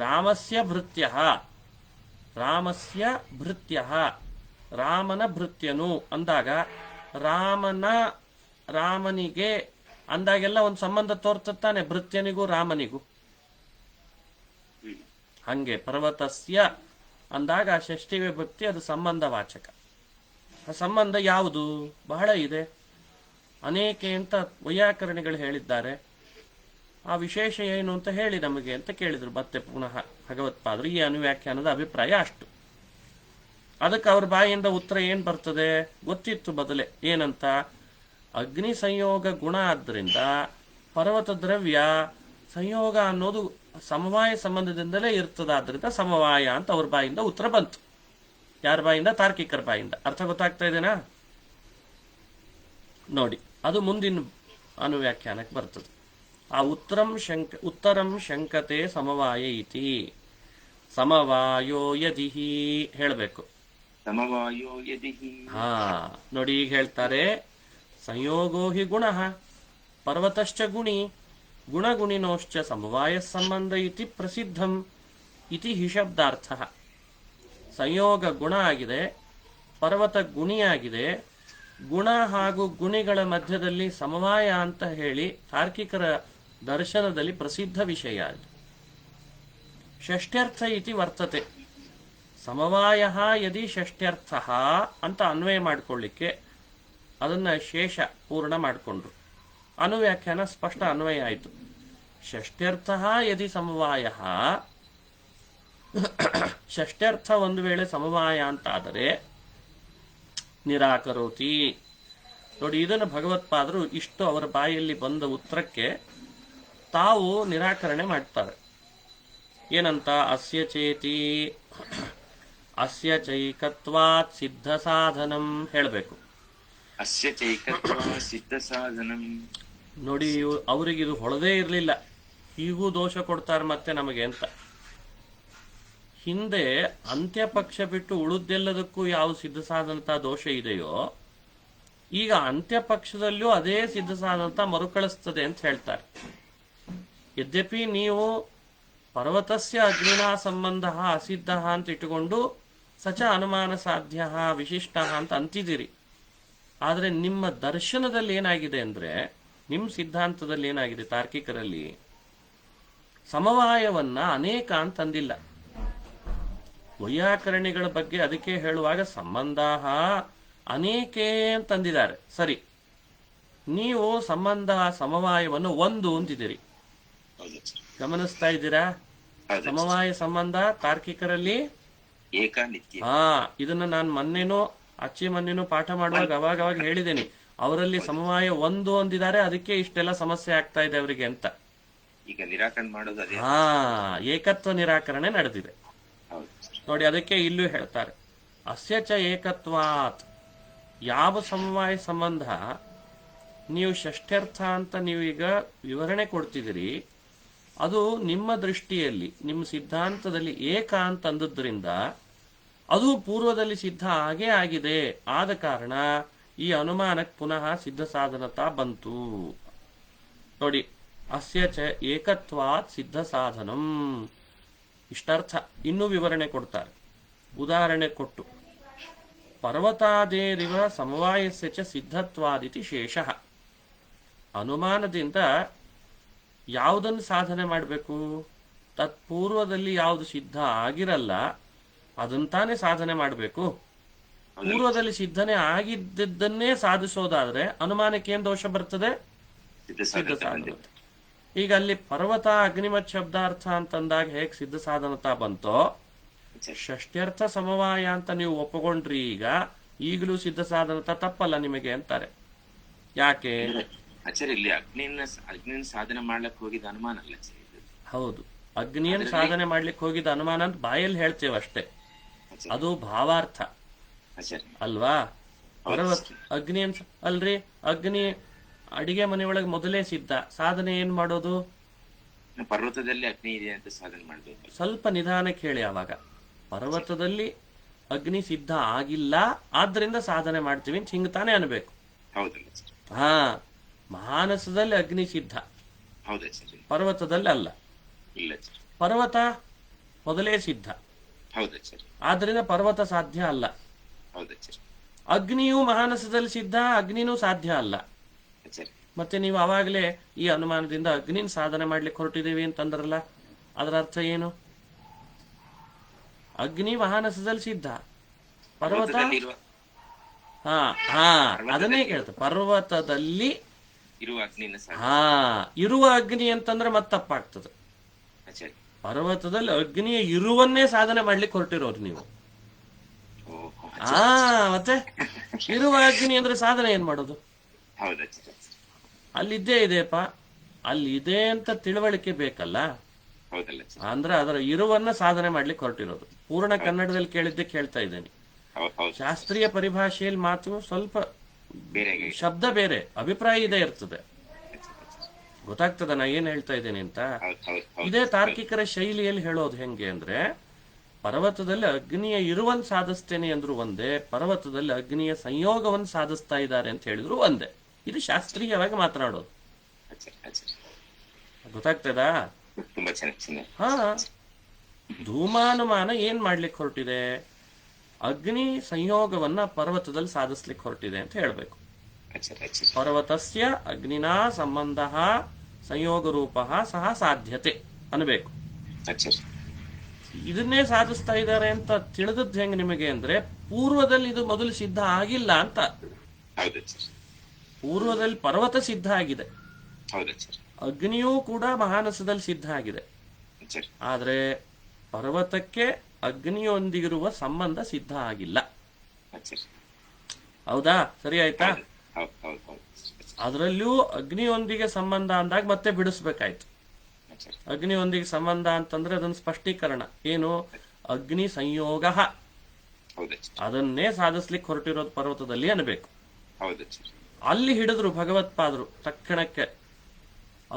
ರಾಮಸ್ಯ ಭೃತ್ಯ, ರಾಮನ ಭೃತ್ಯನು ಅಂದಾಗ ರಾಮನಿಗೆ ಅಂದಾಗೆಲ್ಲ ಒಂದು ಸಂಬಂಧ ತೋರ್ತತಾನೆ, ಭೃತ್ಯನಿಗೂ ರಾಮನಿಗೂ. ಹಂಗೆ ಪರ್ವತಸ್ಯ ಅಂದಾಗ ಷಷ್ಠಿ ವಿಭಕ್ತಿ, ಅದು ಸಂಬಂಧ ವಾಚಕ. ಆ ಸಂಬಂಧ ಯಾವುದು? ಬಹಳ ಇದೆ, ಅನೇಕ ಅಂತ ವೈಯಾಕರಣಿಗಳು ಹೇಳಿದ್ದಾರೆ. ಆ ವಿಶೇಷ ಏನು ಅಂತ ಹೇಳಿ ನಮಗೆ ಅಂತ ಕೇಳಿದ್ರು. ಮತ್ತೆ ಪುನಃ ಭಗವತ್ಪಾದರು ಈ ಅನುವ್ಯಾಖ್ಯಾನದ ಅಭಿಪ್ರಾಯ ಅಷ್ಟು. ಅದಕ್ಕೆ ಅವ್ರ ಬಾಯಿಯಿಂದ ಉತ್ತರ ಏನ್ ಬರ್ತದೆ ಗೊತ್ತಿತ್ತು ಬದಲೇ. ಏನಂತ? ಅಗ್ನಿ ಸಂಯೋಗ ಗುಣ ಆದ್ರಿಂದ ಪರ್ವತ ದ್ರವ್ಯ ಸಂಯೋಗ ಅನ್ನೋದು ಸಮವಾಯ ಸಂಬಂಧದಿಂದಲೇ ಇರ್ತದಾದ್ರಿಂದ ಸಮವಾಯ ಅಂತ ಅವ್ರ ಬಾಯಿಂದ ಉತ್ತರ ಬಂತು. ಯಾರ ಬಾಯಿಂದ? ತಾರ್ಕಿಕರ ಬಾಯಿಂದ. ಅರ್ಥ ಗೊತ್ತಾಗ್ತಾ ಇದೆನಾ? ನೋಡಿ, ಅದು ಮುಂದಿನ ಅನುವ್ಯಾಖ್ಯಾನಕ್ಕೆ ಬರ್ತದೆ. ಆ ಉತ್ತರಂ ಶಂಕತೆ ಸಮವಾಯ ಇತಿ, ಸಮವಾಯೋ ಯದಿಹಿ ಹೇಳಬೇಕು. ಸಮವಾಯೋ ಯದಿಹಿ. ನೋಡಿ, ಈಗ ಹೇಳ್ತಾರೆ, ಸಂಯೋಗೋ ಹಿ ಗುಣ, ಪರ್ವತಶ್ಚ ಗುಣಿ, ಗುಣಗುಣಿನೋಶ್ಚ ಸಮವಾಯ ಸಂಬಂಧ ಇತಿ ಪ್ರಸಿದ್ಧಂ ಇತಿ ಹಿ ಶಬ್ದಾರ್ಥ. ಸಂಯೋಗ ಗುಣ ಆಗಿದೆ, ಪರ್ವತ ಗುಣಿಯಾಗಿದೆ, ಗುಣ ಹಾಗೂ ಗುಣಿಗಳ ಮಧ್ಯದಲ್ಲಿ ಸಮವಾಯ ಅಂತ ಹೇಳಿ ತಾರ್ಕಿಕರ ದರ್ಶನದಲ್ಲಿ ಪ್ರಸಿದ್ಧ ವಿಷಯ. ಷಷ್ಠ್ಯರ್ಥ ಇತಿ ವರ್ತತೆ. ಸಮವಾಯ ಯದಿ ಷಷ್ಠ್ಯರ್ಥ ಅಂತ ಅನ್ವಯ ಮಾಡಿಕೊಳ್ಳಿಕ್ಕೆ ಅದನ್ನ ಶೇಷ ಪೂರ್ಣ ಮಾಡಿಕೊಂಡ್ರು. ಅನುವ್ಯಾಖ್ಯಾನ ಸ್ಪಷ್ಟ ಅನ್ವಯ ಆಯಿತು. ಷಷ್ಠ್ಯರ್ಥ ಯದಿ ಸಮವಾಯ, ಷಷ್ಠ್ಯರ್ಥ ಒಂದು ವೇಳೆ ಸಮವಾಯ ಅಂತಾದರೆ ನಿರಾಕರೋತಿ. ನೋಡಿ, ಇದನ್ನು ಭಗವತ್ಪಾದರು ಇಷ್ಟು ಅವರ ಬಾಯಲ್ಲಿ ಬಂದ ಉತ್ತರಕ್ಕೆ ತಾವು ನಿರಾಕರಣೆ ಮಾಡ್ತಾರೆ. ಏನಂತ? ಅಸ್ಯ ಚೇತಿ ಅಸ್ಯ ಚೈಕತ್ವಾತ್ ಸಿದ್ಧ ಸಾಧನಂ ಹೇಳಬೇಕು. ಅಸ್ಯ ಚೈಕತ್ವಾತ್ ಸಿದ್ಧ ಸಾಧನಂ. ನೋಡಿ, ಅವರಿಗಿದು ಹೊಳದೇ ಇರಲಿಲ್ಲ, ಹೀಗೂ ದೋಷ ಕೊಡ್ತಾರೆ ಮತ್ತೆ ನಮಗೆ ಅಂತ. ಹಿಂದೆ ಅಂತ್ಯಪಕ್ಷ ಬಿಟ್ಟು ಉಳಿದೆಲ್ಲದಕ್ಕೂ ಯಾವ ಸಿದ್ಧ ಸಾಧನತಾ ದೋಷ ಇದೆಯೋ ಈಗ ಅಂತ್ಯಪಕ್ಷದಲ್ಲೂ ಅದೇ ಸಿದ್ಧ ಸಾಧನತಾ ಮರುಕಳಿಸ್ತದೆ ಅಂತ ಹೇಳ್ತಾರೆ. ಯದ್ಯಪಿ ನೀವು ಪರ್ವತಸ್ಯ ಅಗ್ನಿನ ಸಂಬಂಧ ಅಸಿದ್ಧ ಅಂತ ಇಟ್ಟುಕೊಂಡು ಸಚ ಅನುಮಾನ ಸಾಧ್ಯ ವಿಶಿಷ್ಟ ಅಂತ ಅಂತಿದ್ದೀರಿ. ಆದರೆ ನಿಮ್ಮ ದರ್ಶನದಲ್ಲಿ ಏನಾಗಿದೆ ಅಂದ್ರೆ, ನಿಮ್ಮ ಸಿದ್ಧಾಂತದಲ್ಲಿ ಏನಾಗಿದೆ, ತಾರ್ಕಿಕರಲ್ಲಿ ಸಮವಾಯವನ್ನ ಅನೇಕ ಅಂತಂದಿಲ್ಲ. ವೈಯಾಕರಣಿಗಳ ಬಗ್ಗೆ ಅದಕ್ಕೆ ಹೇಳುವಾಗ ಸಂಬಂಧ ಅನೇಕೆ ಅಂತಂದಿದ್ದಾರೆ. ಸರಿ, ನೀವು ಸಂಬಂಧ ಸಮವಾಯವನ್ನು ಒಂದು ಅಂತಿದ್ದೀರಿ. ಗಮನಿಸ್ತಾ ಇದ್ದೀರಾ? ಸಮವಾಯ ಸಂಬಂಧ ತಾರ್ಕಿಕರಲ್ಲಿ ಏಕಾನಿತ್ಯ. ಇದನ್ನ ನಾನು ಮೊನ್ನೆನೂ ಪಾಠ ಮಾಡುವಾಗ ಅವಾಗ ಹೇಳಿದ್ದೇನೆ. ಅವರಲ್ಲಿ ಸಮವಾಯ ಒಂದು ಅಂದಿದ್ದಾರೆ, ಅದಕ್ಕೆ ಇಷ್ಟೆಲ್ಲ ಸಮಸ್ಯೆ ಆಗ್ತಾ ಇದೆ ಅವರಿಗೆ ಅಂತ. ಈಗ ನಿರಾಕರಣೆ ಮಾಡೋದು ಅದೇ. ಏಕತ್ವ ನಿರಾಕರಣೆ ನಡೆದಿದೆ ನೋಡಿ. ಅದಕ್ಕೆ ಇಲ್ಲೂ ಹೇಳ್ತಾರೆ, ಅಸ್ಯ ಚ ಏಕತ್ವಾತ್. ಯಾವ ಸಮವಾಯ ಸಂಬಂಧ ನೀವು ಷಷ್ಠ್ಯರ್ಥ ಅಂತ ನೀವೀಗ ವಿವರಣೆ ಕೊಡ್ತಿದ್ದೀರಿ, ಅದು ನಿಮ್ಮ ದೃಷ್ಟಿಯಲ್ಲಿ ನಿಮ್ಮ ಸಿದ್ಧಾಂತದಲ್ಲಿ ಏಕ ಅಂತ ಅಂದದ್ರಿಂದ ಅದು ಪೂರ್ವದಲ್ಲಿ ಸಿದ್ಧ ಆಗೇ ಆಗಿದೆ. ಆದ ಕಾರಣ ಈ ಅನುಮಾನಕ್ಕೆ ಪುನಃ ಸಿದ್ಧ ಸಾಧನತಾ ಬಂತು ನೋಡಿ. ಅಸ್ಯ ಚ ಏಕತ್ವಾತ್ ಸಿದ್ಧ ಸಾಧನಂ, ಇಷ್ಟರ್ಥ. ಇನ್ನೂ ವಿವರಣೆ ಕೊಡ್ತಾರೆ, ಉದಾಹರಣೆ ಕೊಟ್ಟು, ಪರ್ವತಾದೇರಿವ ಸಮವಾಯಸ್ಯ ಚ ಸಿದ್ಧತ್ವಾದಿತಿ ಶೇಷಃ. ಅನುಮಾನದಿಂದ ಯಾವುದನ್ನು ಸಾಧನೆ ಮಾಡಬೇಕು? ತತ್ಪೂರ್ವದಲ್ಲಿ ಯಾವುದು ಸಿದ್ಧ ಆಗಿರಲ್ಲ ಅದಂತಾನೆ ಸಾಧನೆ ಮಾಡಬೇಕು. ಪೂರ್ವದಲ್ಲಿ ಸಿದ್ಧನೆ ಆಗಿದ್ದನ್ನೇ ಸಾಧಿಸೋದಾದ್ರೆ ಅನುಮಾನಕ್ಕೆ ಏನ್ ದೋಷ ಬರ್ತದೆ? ಸಿದ್ಧ ಸಾಧನ. ಈಗ ಅಲ್ಲಿ ಪರ್ವತ ಅಗ್ನಿಮತ್ ಶಬ್ದಾರ್ಥ ಅಂತಂದಾಗ ಹೇಗೆ ಸಿದ್ಧ ಸಾಧನತಾ ಬಂತೋ, ಷಷ್ಠ್ಯರ್ಥ ಸಮವಾಯ ಅಂತ ನೀವು ಒಪ್ಪಕೊಂಡ್ರಿ, ಈಗಲೂ ಸಿದ್ಧ ಸಾಧನತಾ ತಪ್ಪಲ್ಲ ನಿಮಗೆ ಅಂತಾರೆ. ಯಾಕೆ? ಆಚಾರ್ಯ, ಇಲ್ಲಿ ಅಗ್ನಿಯನ್ನ ಸಾಧನೆ ಮಾಡ್ಲಿಕ್ಕೆ ಹೋಗಿದ್ದ ಅನುಮಾನ ಅಲ್ಲ. ಹೌದು, ಅಗ್ನಿಯನ್ನು ಸಾಧನೆ ಮಾಡ್ಲಿಕ್ಕೆ ಹೋಗಿದ್ದ ಅನುಮಾನ ಅಂತ ಬಾಯಲ್ಲಿ ಹೇಳ್ತೇವೆ ಅಷ್ಟೇ, ಅದು ಭಾವಾರ್ಥ ಅಲ್ವಾ? ಅಗ್ನಿ ಅಲ್ರಿ, ಅಗ್ನಿ ಅಡಿಗೆ ಮನೆಯೊಳಗೆ ಮೊದಲೇ ಸಿದ್ಧ. ಸಾಧನೆ ಏನ್ ಮಾಡೋದು? ಪರ್ವತದಲ್ಲಿ ಅಗ್ನಿ ಇದೆ ಅಂತ ಸಾಧನೆ ಮಾಡ್ಬೇಕು. ಸ್ವಲ್ಪ ನಿಧಾನಕ್ಕೆ ಹೇಳಿ. ಆವಾಗ ಪರ್ವತದಲ್ಲಿ ಅಗ್ನಿ ಸಿದ್ಧ ಆಗಿಲ್ಲ, ಆದ್ರಿಂದ ಸಾಧನೆ ಮಾಡ್ತೀವಿ ಅಂತ ಹಿಂಗ ತಾನೇ ಅನ್ಬೇಕು. ಮಾನಸದಲ್ಲಿ ಅಗ್ನಿ ಸಿದ್ಧ, ಪರ್ವತದಲ್ಲಿ ಅಲ್ಲ. ಪರ್ವತ ಮೊದಲೇ ಸಿದ್ಧ, ಆದ್ರಿಂದ ಪರ್ವತ ಸಾಧ್ಯ ಅಲ್ಲ. ಅಗ್ನಿಯು ಮಾನಸದಲ್ಲಿ ಸಿದ್ಧ, ಅಗ್ನಿನೂ ಸಾಧ್ಯ ಅಲ್ಲ. ಮತ್ತೆ ನೀವು ಅವಾಗಲೇ ಈ ಅನುಮಾನದಿಂದ ಅಗ್ನಿನ ಸಾಧನೆ ಮಾಡ್ಲಿಕ್ಕೆ ಹೊರಟಿದ್ದೀವಿ ಅಂತಂದ್ರಲ್ಲ, ಅದರ ಅರ್ಥ ಏನು? ಅಗ್ನಿ ಮಾನಸದಲ್ಲಿ ಸಿದ್ಧ, ಪರ್ವತ ಅದನ್ನೇ ಕೇಳ್ತ. ಪರ್ವತದಲ್ಲಿ ಇರುವ ಅಗ್ನಿ ಅಂತಂದ್ರೆ ಮತ್ತೆ ತಪ್ಪಾಗ್ತದೆ. ಪರ್ವತದಲ್ಲಿ ಅಗ್ನಿಯ ಇರುವನ್ನೇ ಸಾಧನೆ ಮಾಡ್ಲಿಕ್ಕೆ ಹೊರಟಿರೋರು ನೀವು. ಮತ್ತೆ ಇರುವ ಅಗ್ನಿ ಅಂದ್ರೆ ಸಾಧನೆ ಏನ್ ಮಾಡೋದು? ಅಲ್ಲಿದ್ದೇ ಇದೆಯಪ್ಪ, ಅಲ್ಲಿ ಇದೆ ಅಂತ ತಿಳುವಳಿಕೆ ಬೇಕಲ್ಲ. ಅಂದ್ರೆ ಅದರ ಇರುವನ್ನ ಸಾಧನೆ ಮಾಡ್ಲಿಕ್ಕೆ ಹೊರಟಿರೋದು. ಪೂರ್ಣ ಕನ್ನಡದಲ್ಲಿ ಕೇಳಿದ್ದೆ ಕೇಳ್ತಾ ಇದ್ದೇನೆ. ಶಾಸ್ತ್ರೀಯ ಪರಿಭಾಷೆಯಲ್ಲಿ ಮಾತು ಸ್ವಲ್ಪ ಶಬ್ದ ಬೇರೆ, ಅಭಿಪ್ರಾಯ ಇದೇ ಇರ್ತದೆ. ಗೊತ್ತಾಗ್ತದ ನಾ ಏನ್ ಹೇಳ್ತಾ ಇದ್ದೇನೆ ಅಂತ? ಇದೇ ತಾರ್ಕಿಕರ ಶೈಲಿಯಲ್ಲಿ ಹೇಳೋದು ಹೆಂಗೆ ಅಂದ್ರೆ, ಪರ್ವತದಲ್ಲಿ ಅಗ್ನಿಯ ಇರುವನ್ ಸಾಧಿಸ್ತೇನೆ ಅಂದ್ರು ಒಂದೇ, ಪರ್ವತದಲ್ಲಿ ಅಗ್ನಿಯ ಸಂಯೋಗವನ್ನು ಸಾಧಿಸ್ತಾ ಇದ್ದಾರೆ ಅಂತ ಹೇಳಿದ್ರು ಒಂದೇ. ಇದು ಶಾಸ್ತ್ರೀಯವಾಗಿ ಮಾತನಾಡೋದು. ಗೊತ್ತಾಗ್ತದಾ? ಧೂಮಾನುಮಾನ ಏನ್ ಮಾಡ್ಲಿಕ್ಕೆ ಹೊರಟಿದೆ? ಅಗ್ನಿ ಸಂಯೋಗವನ್ನ ಪರ್ವತದಲ್ಲಿ ಸಾಧಿಸ್ಲಿಕ್ಕೆ ಹೊರಟಿದೆ ಅಂತ ಹೇಳ್ಬೇಕು. ಪರ್ವತಸ್ಯ ಅಗ್ನಿನಾ ಸಂಬಂಧ ಸಂಯೋಗ ರೂಪ ಸಹ ಸಾಧ್ಯತೆ ಅನ್ಬೇಕು. ಇದನ್ನೇ ಸಾಧಿಸ್ತಾ ಇದ್ದಾರೆ ಅಂತ ತಿಳಿದದ್ದು ಹೆಂಗ್ ನಿಮಗೆ ಅಂದ್ರೆ, ಪೂರ್ವದಲ್ಲಿ ಇದು ಮೊದಲು ಸಿದ್ಧ ಆಗಿಲ್ಲ ಅಂತ. ಪೂರ್ವದಲ್ಲಿ ಪರ್ವತ ಸಿದ್ಧ ಆಗಿದೆ, ಅಗ್ನಿಯೂ ಕೂಡ ಮಹಾನಸದಲ್ಲಿ ಸಿದ್ಧ ಆಗಿದೆ. ಆದ್ರೆ ಪರ್ವತಕ್ಕೆ ಅಗ್ನಿಯೊಂದಿಗಿರುವ ಸಂಬಂಧ ಸಿದ್ಧ ಆಗಿಲ್ಲ. ಹೌದಾ? ಸರಿ ಆಯ್ತಾ? ಅದರಲ್ಲೂ ಅಗ್ನಿಯೊಂದಿಗೆ ಸಂಬಂಧ ಅಂದಾಗ ಮತ್ತೆ ಬಿಡಿಸ್ಬೇಕಾಯ್ತು. ಅಗ್ನಿಯೊಂದಿಗೆ ಸಂಬಂಧ ಅಂತಂದ್ರೆ ಅದನ್ನ ಸ್ಪಷ್ಟೀಕರಣ ಏನು? ಅಗ್ನಿ ಸಂಯೋಗ, ಅದನ್ನೇ ಸಾಧಿಸ್ಲಿಕ್ಕೆ ಹೊರಟಿರೋದು ಪರ್ವತದಲ್ಲಿ ಅನ್ಬೇಕು. ಅಲ್ಲಿ ಹಿಡಿದ್ರು ಭಗವತ್ಪಾದರು ತಕ್ಷಣಕ್ಕೆ,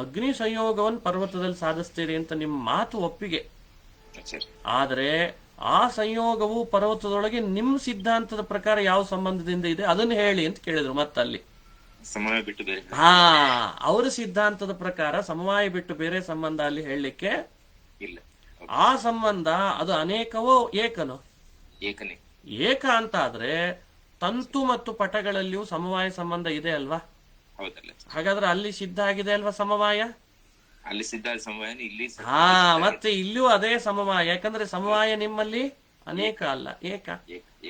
ಅಗ್ನಿ ಸಂಯೋಗವನ್ನು ಪರ್ವತದಲ್ಲಿ ಸಾಧಿಸ್ತೀರಿ ಅಂತ ನಿಮ್ಮ ಮಾತು ಒಪ್ಪಿಗೆ. ಆದರೆ ಆ ಸಂಯೋಗವು ಪರ್ವತದೊಳಗೆ ನಿಮ್ಮ ಸಿದ್ಧಾಂತದ ಪ್ರಕಾರ ಯಾವ ಸಂಬಂಧದಿಂದ ಇದೆ ಅದನ್ನು ಹೇಳಿ ಅಂತ ಕೇಳಿದ್ರು ಮತ್ತಲ್ಲಿ. ಸಮಯ ಬಿಟ್ಟು ಬೇರೆ ಹಾ, ಅವರ ಸಿದ್ಧಾಂತದ ಪ್ರಕಾರ ಸಮವಾಯ ಬಿಟ್ಟು ಬೇರೆ ಸಂಬಂಧ ಅಲ್ಲಿ ಹೇಳಲಿಕ್ಕೆ ಇಲ್ಲ. ಆ ಸಂಬಂಧ ಅದು ಅನೇಕವೋ ಏಕನೋ? ಏಕನೇ. ಏಕ ಅಂತ ಆದ್ರೆ ತಂತು ಮತ್ತು ಪಟಗಳಲ್ಲಿಯೂ ಸಮವಾಯ ಸಂಬಂಧ ಇದೆ ಅಲ್ವಾ? ಹೌದಲ್ಲ? ಹಾಗಾದ್ರೆ ಅಲ್ಲಿ ಸಿದ್ಧ ಆಗಿದೆ ಅಲ್ವಾ ಸಮವಾಯ? ಅಲ್ಲಿ ಸಿದ್ಧ ಸಮವಾಯ ಇಲ್ಲಿ ಹಾ, ಮತ್ತೆ ಇಲ್ಲಿಯೂ ಅದೇ ಸಮವಾಯ. ಯಾಕಂದ್ರೆ ಸಮವಾಯ ನಿಮ್ಮಲ್ಲಿ ಅನೇಕ ಅಲ್ಲ, ಏಕ.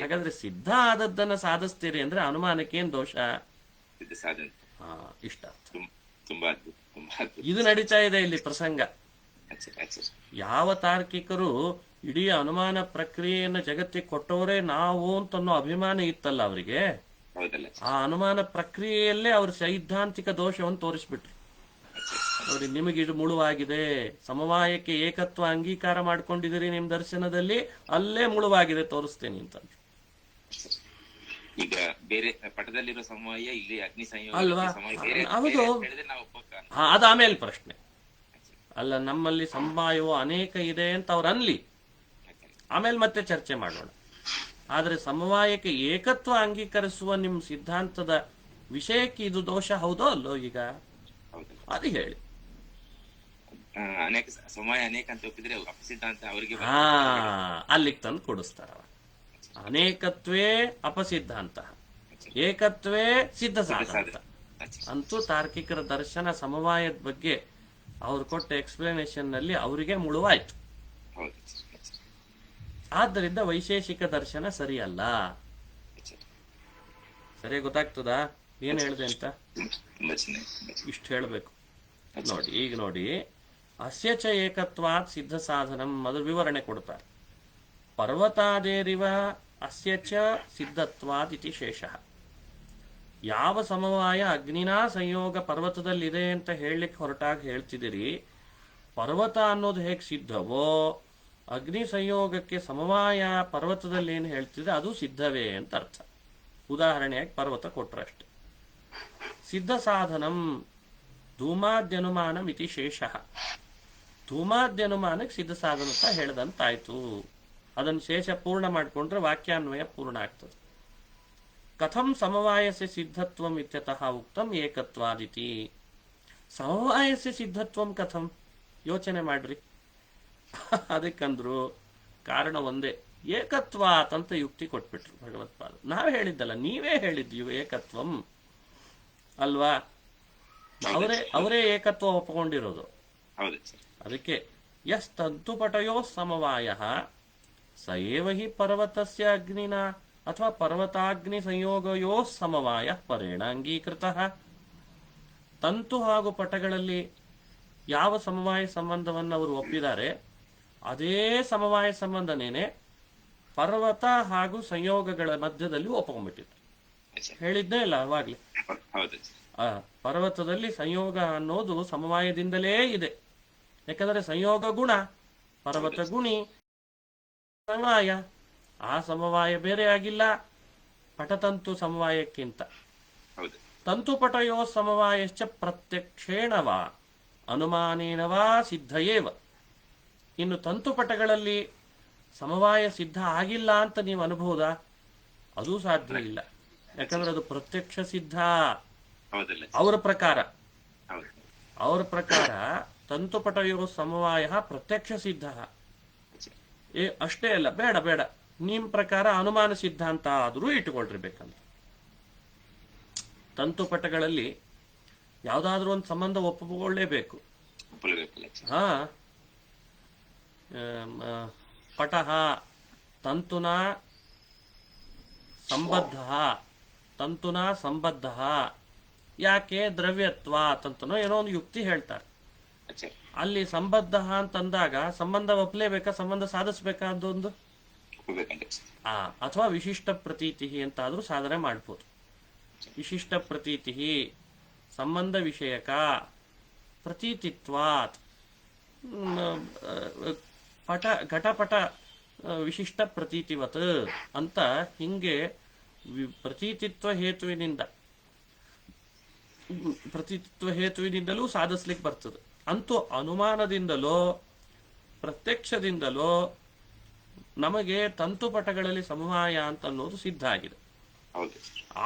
ಹಾಗಾದ್ರೆ ಸಿದ್ಧ ಆದದ್ದನ್ನ ಸಾಧಿಸ್ತೀರಿ ಅಂದ್ರೆ ಅನುಮಾನಕ್ಕೆ ಏನ್ ದೋಷ? ಸಿದ್ಧ ಸಾಧನೆ. ಹಾ, ಇಷ್ಟ. ತುಂಬಾ ಅದ್ಭುತ, ತುಂಬಾ ಅದ್ಭುತ. ಇದು ನಡೀತಾ ಇದೆ ಇಲ್ಲಿ ಪ್ರಸಂಗ. ಆಚಾರ್ಯ, ಆಚಾರ್ಯ. ಯಾವ ತಾರ್ಕಿಕರು ಇಡೀ ಅನುಮಾನ ಪ್ರಕ್ರಿಯೆಯನ್ನು ಜಗತ್ತಿಗೆ ಕೊಟ್ಟವರೇ ನಾವು ಅಂತನ್ನೋ ಅಭಿಮಾನ ಇತ್ತಲ್ಲ ಅವರಿಗೆ, ಹೌದಲ್ಲ? ಆ ಅನುಮಾನ ಪ್ರಕ್ರಿಯೆಯಲ್ಲೇ ಅವ್ರ ಸೈದ್ಧಾಂತಿಕ ದೋಷವನ್ನು ತೋರಿಸ್ಬಿಟ್ರು. ನೋಡಿ, ನಿಮಗೆ ಇದು ಮುಳುವಾಗಿದೆ, ಸಮವಾಯಕ್ಕೆ ಏಕತ್ವ ಅಂಗೀಕಾರ ಮಾಡ್ಕೊಂಡಿದ್ದೀರಿ ನಿಮ್ ದರ್ಶನದಲ್ಲಿ, ಅಲ್ಲೇ ಮುಳುವಾಗಿದೆ, ತೋರಿಸ್ತೇನೆ ಅಂತ. ಈಗ ಬೇರೆ ಪಟದಲ್ಲಿರೋ ಸಮವಾಯ ಇಲ್ಲಿ ಅಗ್ನಿ ಸಂಯೋಗ ಅಲ್ವಾ? ಸಮವಾಯ ಬೇರೆ ಹೌದು. ಅಂತ ಹೇಳಿದ್ರೆ ನಾವು ಒಪ್ಪಕ್ಕ. ಅದು ಆಮೇಲೆ ಪ್ರಶ್ನೆ ಅಲ್ಲ. ನಮ್ಮಲ್ಲಿ ಸಮವಾಯವು ಅನೇಕ ಇದೆ ಅಂತ ಅವ್ರು ಅನ್ಲಿ, ಆಮೇಲೆ ಮತ್ತೆ ಚರ್ಚೆ ಮಾಡೋಣ. ಆದ್ರೆ ಸಮವಾಯಕ್ಕೆ ಏಕತ್ವ ಅಂಗೀಕರಿಸುವ ನಿಮ್ ಸಿದ್ಧಾಂತದ ವಿಷಯಕ್ಕೆ ಇದು ದೋಷ ಹೌದೋ ಅಲ್ಲೋ? ಈಗ ಹೌದಲ್ಲ? ಅದು ಹೇಳಿ. ಅನೇಕ ಸಮವಾಯ ಅನೇಕ ಅಂತ ಒಪ್ಪಿದ್ರೆ ಅಪಸಿದ್ಧಾಂತ ಅವರಿಗೆ ಹಾ, ಅಲ್ಲಿಗೆ ತಂದು ಕೊಡಿಸ್ತಾರ. ಅನೇಕತ್ವೇ ಅಪಸಿದ್ಧಾಂತ, ಏಕತ್ವೇ ಸಿದ್ಧ ಸಾಧನ. ಅಂತೂ ತಾರ್ಕಿಕರ ದರ್ಶನ ಸಮವಾಯದ ಬಗ್ಗೆ ಅವ್ರು ಕೊಟ್ಟ ಎಕ್ಸ್ಪ್ಲನೇಷನ್ ನಲ್ಲಿ ಅವರಿಗೆ ಮುಳುವಾಯ್ತು. ಹೌದು. ಆದ್ದರಿಂದ ವೈಶೇಷಿಕ ದರ್ಶನ ಸರಿಯಲ್ಲ. ಸರಿ ಗೊತ್ತಾಗ್ತದಾ ಏನ್ ಹೇಳಿದೆ ಅಂತ? ತುಂಬಾ ಚೆನ್ನಾಗಿ ಇಷ್ಟು ಹೇಳಬೇಕು ನೋಡಿ. ಈಗ ನೋಡಿ, ಅಸ್ಯಚ ಏಕತ್ವಾತ್ ಸಿದ್ಧ ಸಾಧನಂ, ಅದ್ರ ವಿವರಣೆ ಕೊಡ್ತಾರೆ. ಪರ್ವತಾದೇರಿವ ಅಸ್ಯಚ ಸಿದ್ಧತ್ವಾತ್ ಇತಿ ಶೇಷಃ. ಯಾವ ಸಮವಾಯ ಅಗ್ನಿನಾ ಸಂಯೋಗ ಪರ್ವತದಲ್ಲಿದೆ ಅಂತ ಹೇಳಲಿಕ್ಕೆ ಹೊರಟಾಗ ಹೇಳ್ತಿದ್ದೀರಿ, ಪರ್ವತ ಅನ್ನೋದು ಹೇಗೆ ಸಿದ್ಧವೋ ಅಗ್ನಿ ಸಂಯೋಗಕ್ಕೆ ಸಮವಾಯ ಪರ್ವತದಲ್ಲಿ ಏನು ಹೇಳ್ತಿದ್ರೆ ಅದು ಸಿದ್ಧವೇ ಅಂತ ಅರ್ಥ. ಉದಾಹರಣೆಯಾಗಿ ಪರ್ವತ ಕೊಟ್ರಷ್ಟೆ. ಸಿದ್ಧ ಸಾಧನಂ ಧೂಮಾದ್ಯನುಮಾನಂ ಇತಿ ಶೇಷಃ. ಧೂಮಾದ್ಯನುಮಾನಕ್ಕೆ ಸಿದ್ಧ ಸಾಧನ ಅಂತ ಹೇಳ್ದಂತಾಯ್ತು. ಅದನ್ನು ಶೇಷ ಪೂರ್ಣ ಮಾಡಿಕೊಂಡ್ರೆ ವಾಕ್ಯಾನ್ವಯ ಪೂರ್ಣ ಆಗ್ತದೆ. ಕಥಂ ಸಮವಾಯಸ್ಯ ಸಿದ್ಧತ್ವಂ ಇತ್ಯತಃ ಉಕ್ತಂ ಏಕತ್ವಾದಿತಿ. ಸಮವಾಯಸ್ಯ ಸಿದ್ಧತ್ವಂ ಕಥಂ? ಯೋಚನೆ ಮಾಡ್ರಿ. ಅದಕ್ಕಂದ್ರು ಕಾರಣ ಒಂದೇ, ಏಕತ್ವಾತ್ ಅಂತ ಯುಕ್ತಿ ಕೊಟ್ಬಿಟ್ರು ಭಗವತ್ಪಾದ. ನಾವೇ ಹೇಳಿದ್ದಲ್ಲ, ನೀವೇ ಹೇಳಿದ್ದೀವಿ ಏಕತ್ವಂ ಅಲ್ವಾ? ಅವರೇ ಏಕತ್ವ ಒಪ್ಪಿಕೊಂಡಿರೋದು. ಅದಕ್ಕೆ ಯಸ್ ತಂತುಪಟಯೋ ಸಮವಾಯ ಸ ಏವ ಹಿ ಪರ್ವತಸ್ಯ ಅಗ್ನಿನ ಅಥವಾ ಪರ್ವತಾಗ್ನಿ ಸಂಯೋಗಯೋ ಸಮವಾಯ ಪರೇಣ ಅಂಗೀಕೃತಃ. ತಂತು ಹಾಗೂ ಪಟಗಳಲ್ಲಿ ಯಾವ ಸಮವಾಯ ಸಂಬಂಧವನ್ನು ಅವರು ಒಪ್ಪಿದ್ದಾರೆ ಅದೇ ಸಮವಾಯ ಸಂಬಂಧನೇನೆ ಪರ್ವತ ಹಾಗೂ ಸಂಯೋಗಗಳ ಮಧ್ಯದಲ್ಲಿ ಒಪ್ಕೊಂಡ್ಬಿಟ್ಟಿದ್ರು. ಹೇಳಿದ್ದೇ ಇಲ್ಲ ಅವಾಗ್ಲಿ. ಪರ್ವತದಲ್ಲಿ ಸಂಯೋಗ ಅನ್ನೋದು ಸಮವಾಯದಿಂದಲೇ ಇದೆ. ಯಾಕಂದ್ರೆ ಸಂಯೋಗ ಗುಣ, ಪರ್ವತ ಗುಣಿ, ಸಮವಾಯ. ಆ ಸಮವಾಯ ಬೇರೆ ಆಗಿಲ್ಲ ಪಟತಂತು ಸಮವಾಯಕ್ಕಿಂತ. ತಂತುಪಟಯೋ ಸಮವಾಯಶ್ಚ ಪ್ರತ್ಯಕ್ಷೇಣವಾ ಅನುಮಾನೇನವಾ ಸಿದ್ಧಯೇವ. ಇನ್ನು ತಂತುಪಟಗಳಲ್ಲಿ ಸಮವಾಯ ಸಿದ್ಧ ಆಗಿಲ್ಲ ಅಂತ ನೀವು ಅನ್ಬಹುದಾ? ಅದು ಸಾಧ್ಯ ಇಲ್ಲ. ಯಾಕಂದ್ರೆ ಅದು ಪ್ರತ್ಯಕ್ಷ ಸಿದ್ಧ. ಅವರ ಪ್ರಕಾರ ತಂತುಪಟಯೋ ಸಮವಾಯ ಪ್ರತ್ಯಕ್ಷ ಸಿದ್ಧ. ಅಷ್ಟೇ ಅಲ್ಲ, ಬೇಡ ನಿಮ್ ಪ್ರಕಾರ ಅನುಮಾನ ಸಿದ್ಧಾಂತ ಆದ್ರೂ ಇಟ್ಟುಕೊಳ್ರಿ ಬೇಕಂದ್ರೆ. ತಂತುಪಟಗಳಲ್ಲಿ ಯಾವ್ದಾದ್ರೂ ಒಂದು ಸಂಬಂಧ ಒಪ್ಪಿಕೊಳ್ಳೇಬೇಕು. ಹಾ, ಪಟಃ ತಂತುನಾ ಸಂಬದ್ಧ. ಯಾಕೆ? ದ್ರವ್ಯತ್ವ ತಂತನೋ ಏನೋ ಒಂದು ಯುಕ್ತಿ ಹೇಳ್ತಾರೆ. ಅಲ್ಲಿ ಸಂಬದ್ಧ ಅಂತಂದಾಗ ಸಂಬಂಧ ಒಪ್ಪಲೇಬೇಕಾ, ಸಂಬಂಧ ಸಾಧಿಸ್ಬೇಕಾ ಅದೊಂದು. ಅಥವಾ ವಿಶಿಷ್ಟ ಪ್ರತೀತಿ ಅಂತಾದ್ರೂ ಸಾಧನೆ ಮಾಡ್ಬೋದು. ವಿಶಿಷ್ಟ ಪ್ರತೀತಿ ಸಂಬಂಧ ವಿಷಯಕ ಪ್ರತೀತಿತ್ವಾತ್ ಘಟಪಟ ವಿಶಿಷ್ಟ ಪ್ರತೀತಿವತ್ ಅಂತ ಹಿಂಗೆ ಪ್ರತೀತಿತ್ವ ಹೇತುವಿನಿಂದಲೂ ಸಾಧಿಸ್ಲಿಕ್ಕೆ ಬರ್ತದೆ. ಅಂತೂ ಅನುಮಾನದಿಂದಲೋ ಪ್ರತ್ಯಕ್ಷದಿಂದಲೋ ನಮಗೆ ತಂತುಪಟಗಳಲ್ಲಿ ಸಮವಾಯ ಅಂತ ಅನ್ನೋದು ಸಿದ್ಧ ಆಗಿದೆ. ಹೌದು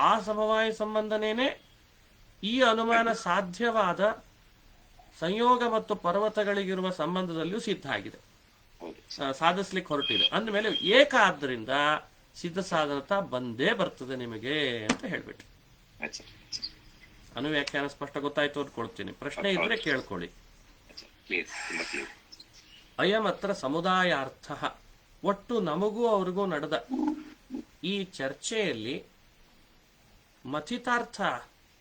ಆ ಸಮವಾಯ ಸಂಬಂಧನೇನೆ ಈ ಅನುಮಾನ ಸಾಧ್ಯವಾದ ಸಂಯೋಗ ಮತ್ತು ಪರ್ವತಗಳಿಗಿರುವ ಸಂಬಂಧದಲ್ಲಿಯೂ ಸಿದ್ಧ ಆಗಿದೆ, ಹೌದು ಸಾಧಿಸ್ಲಿಕ್ಕೆ ಹೊರಟಿದೆ. ಅಂದಮೇಲೆ ಏಕ ಆದ್ದರಿಂದ ಸಿದ್ಧ ಸಾಧನತ ಬಂದೇ ಬರ್ತದೆ ನಿಮಗೆ ಅಂತ ಹೇಳ್ಬಿಟ್ಟು. ಆಚಾರ್ಯ ಅನುವ್ಯಾಖ್ಯಾನ ಸ್ಪಷ್ಟ ಗೊತ್ತಾಯ್ತು ಅಂದ್ಕೊಳ್ತೀನಿ. ಪ್ರಶ್ನೆ ಇದ್ರೆ ಕೇಳ್ಕೊಳ್ಳಿ. ಕ್ಲಿಯರ್, ತುಂಬಾ ಕ್ಲಿಯರ್. ಅಯಮತ್ರ ಸಮುದಾಯಾರ್ಥ. ಒಟ್ಟು ನಮಗೂ ಅವ್ರಿಗೂ ನಡೆದ ಈ ಚರ್ಚೆಯಲ್ಲಿ ಮಥಿತಾರ್ಥ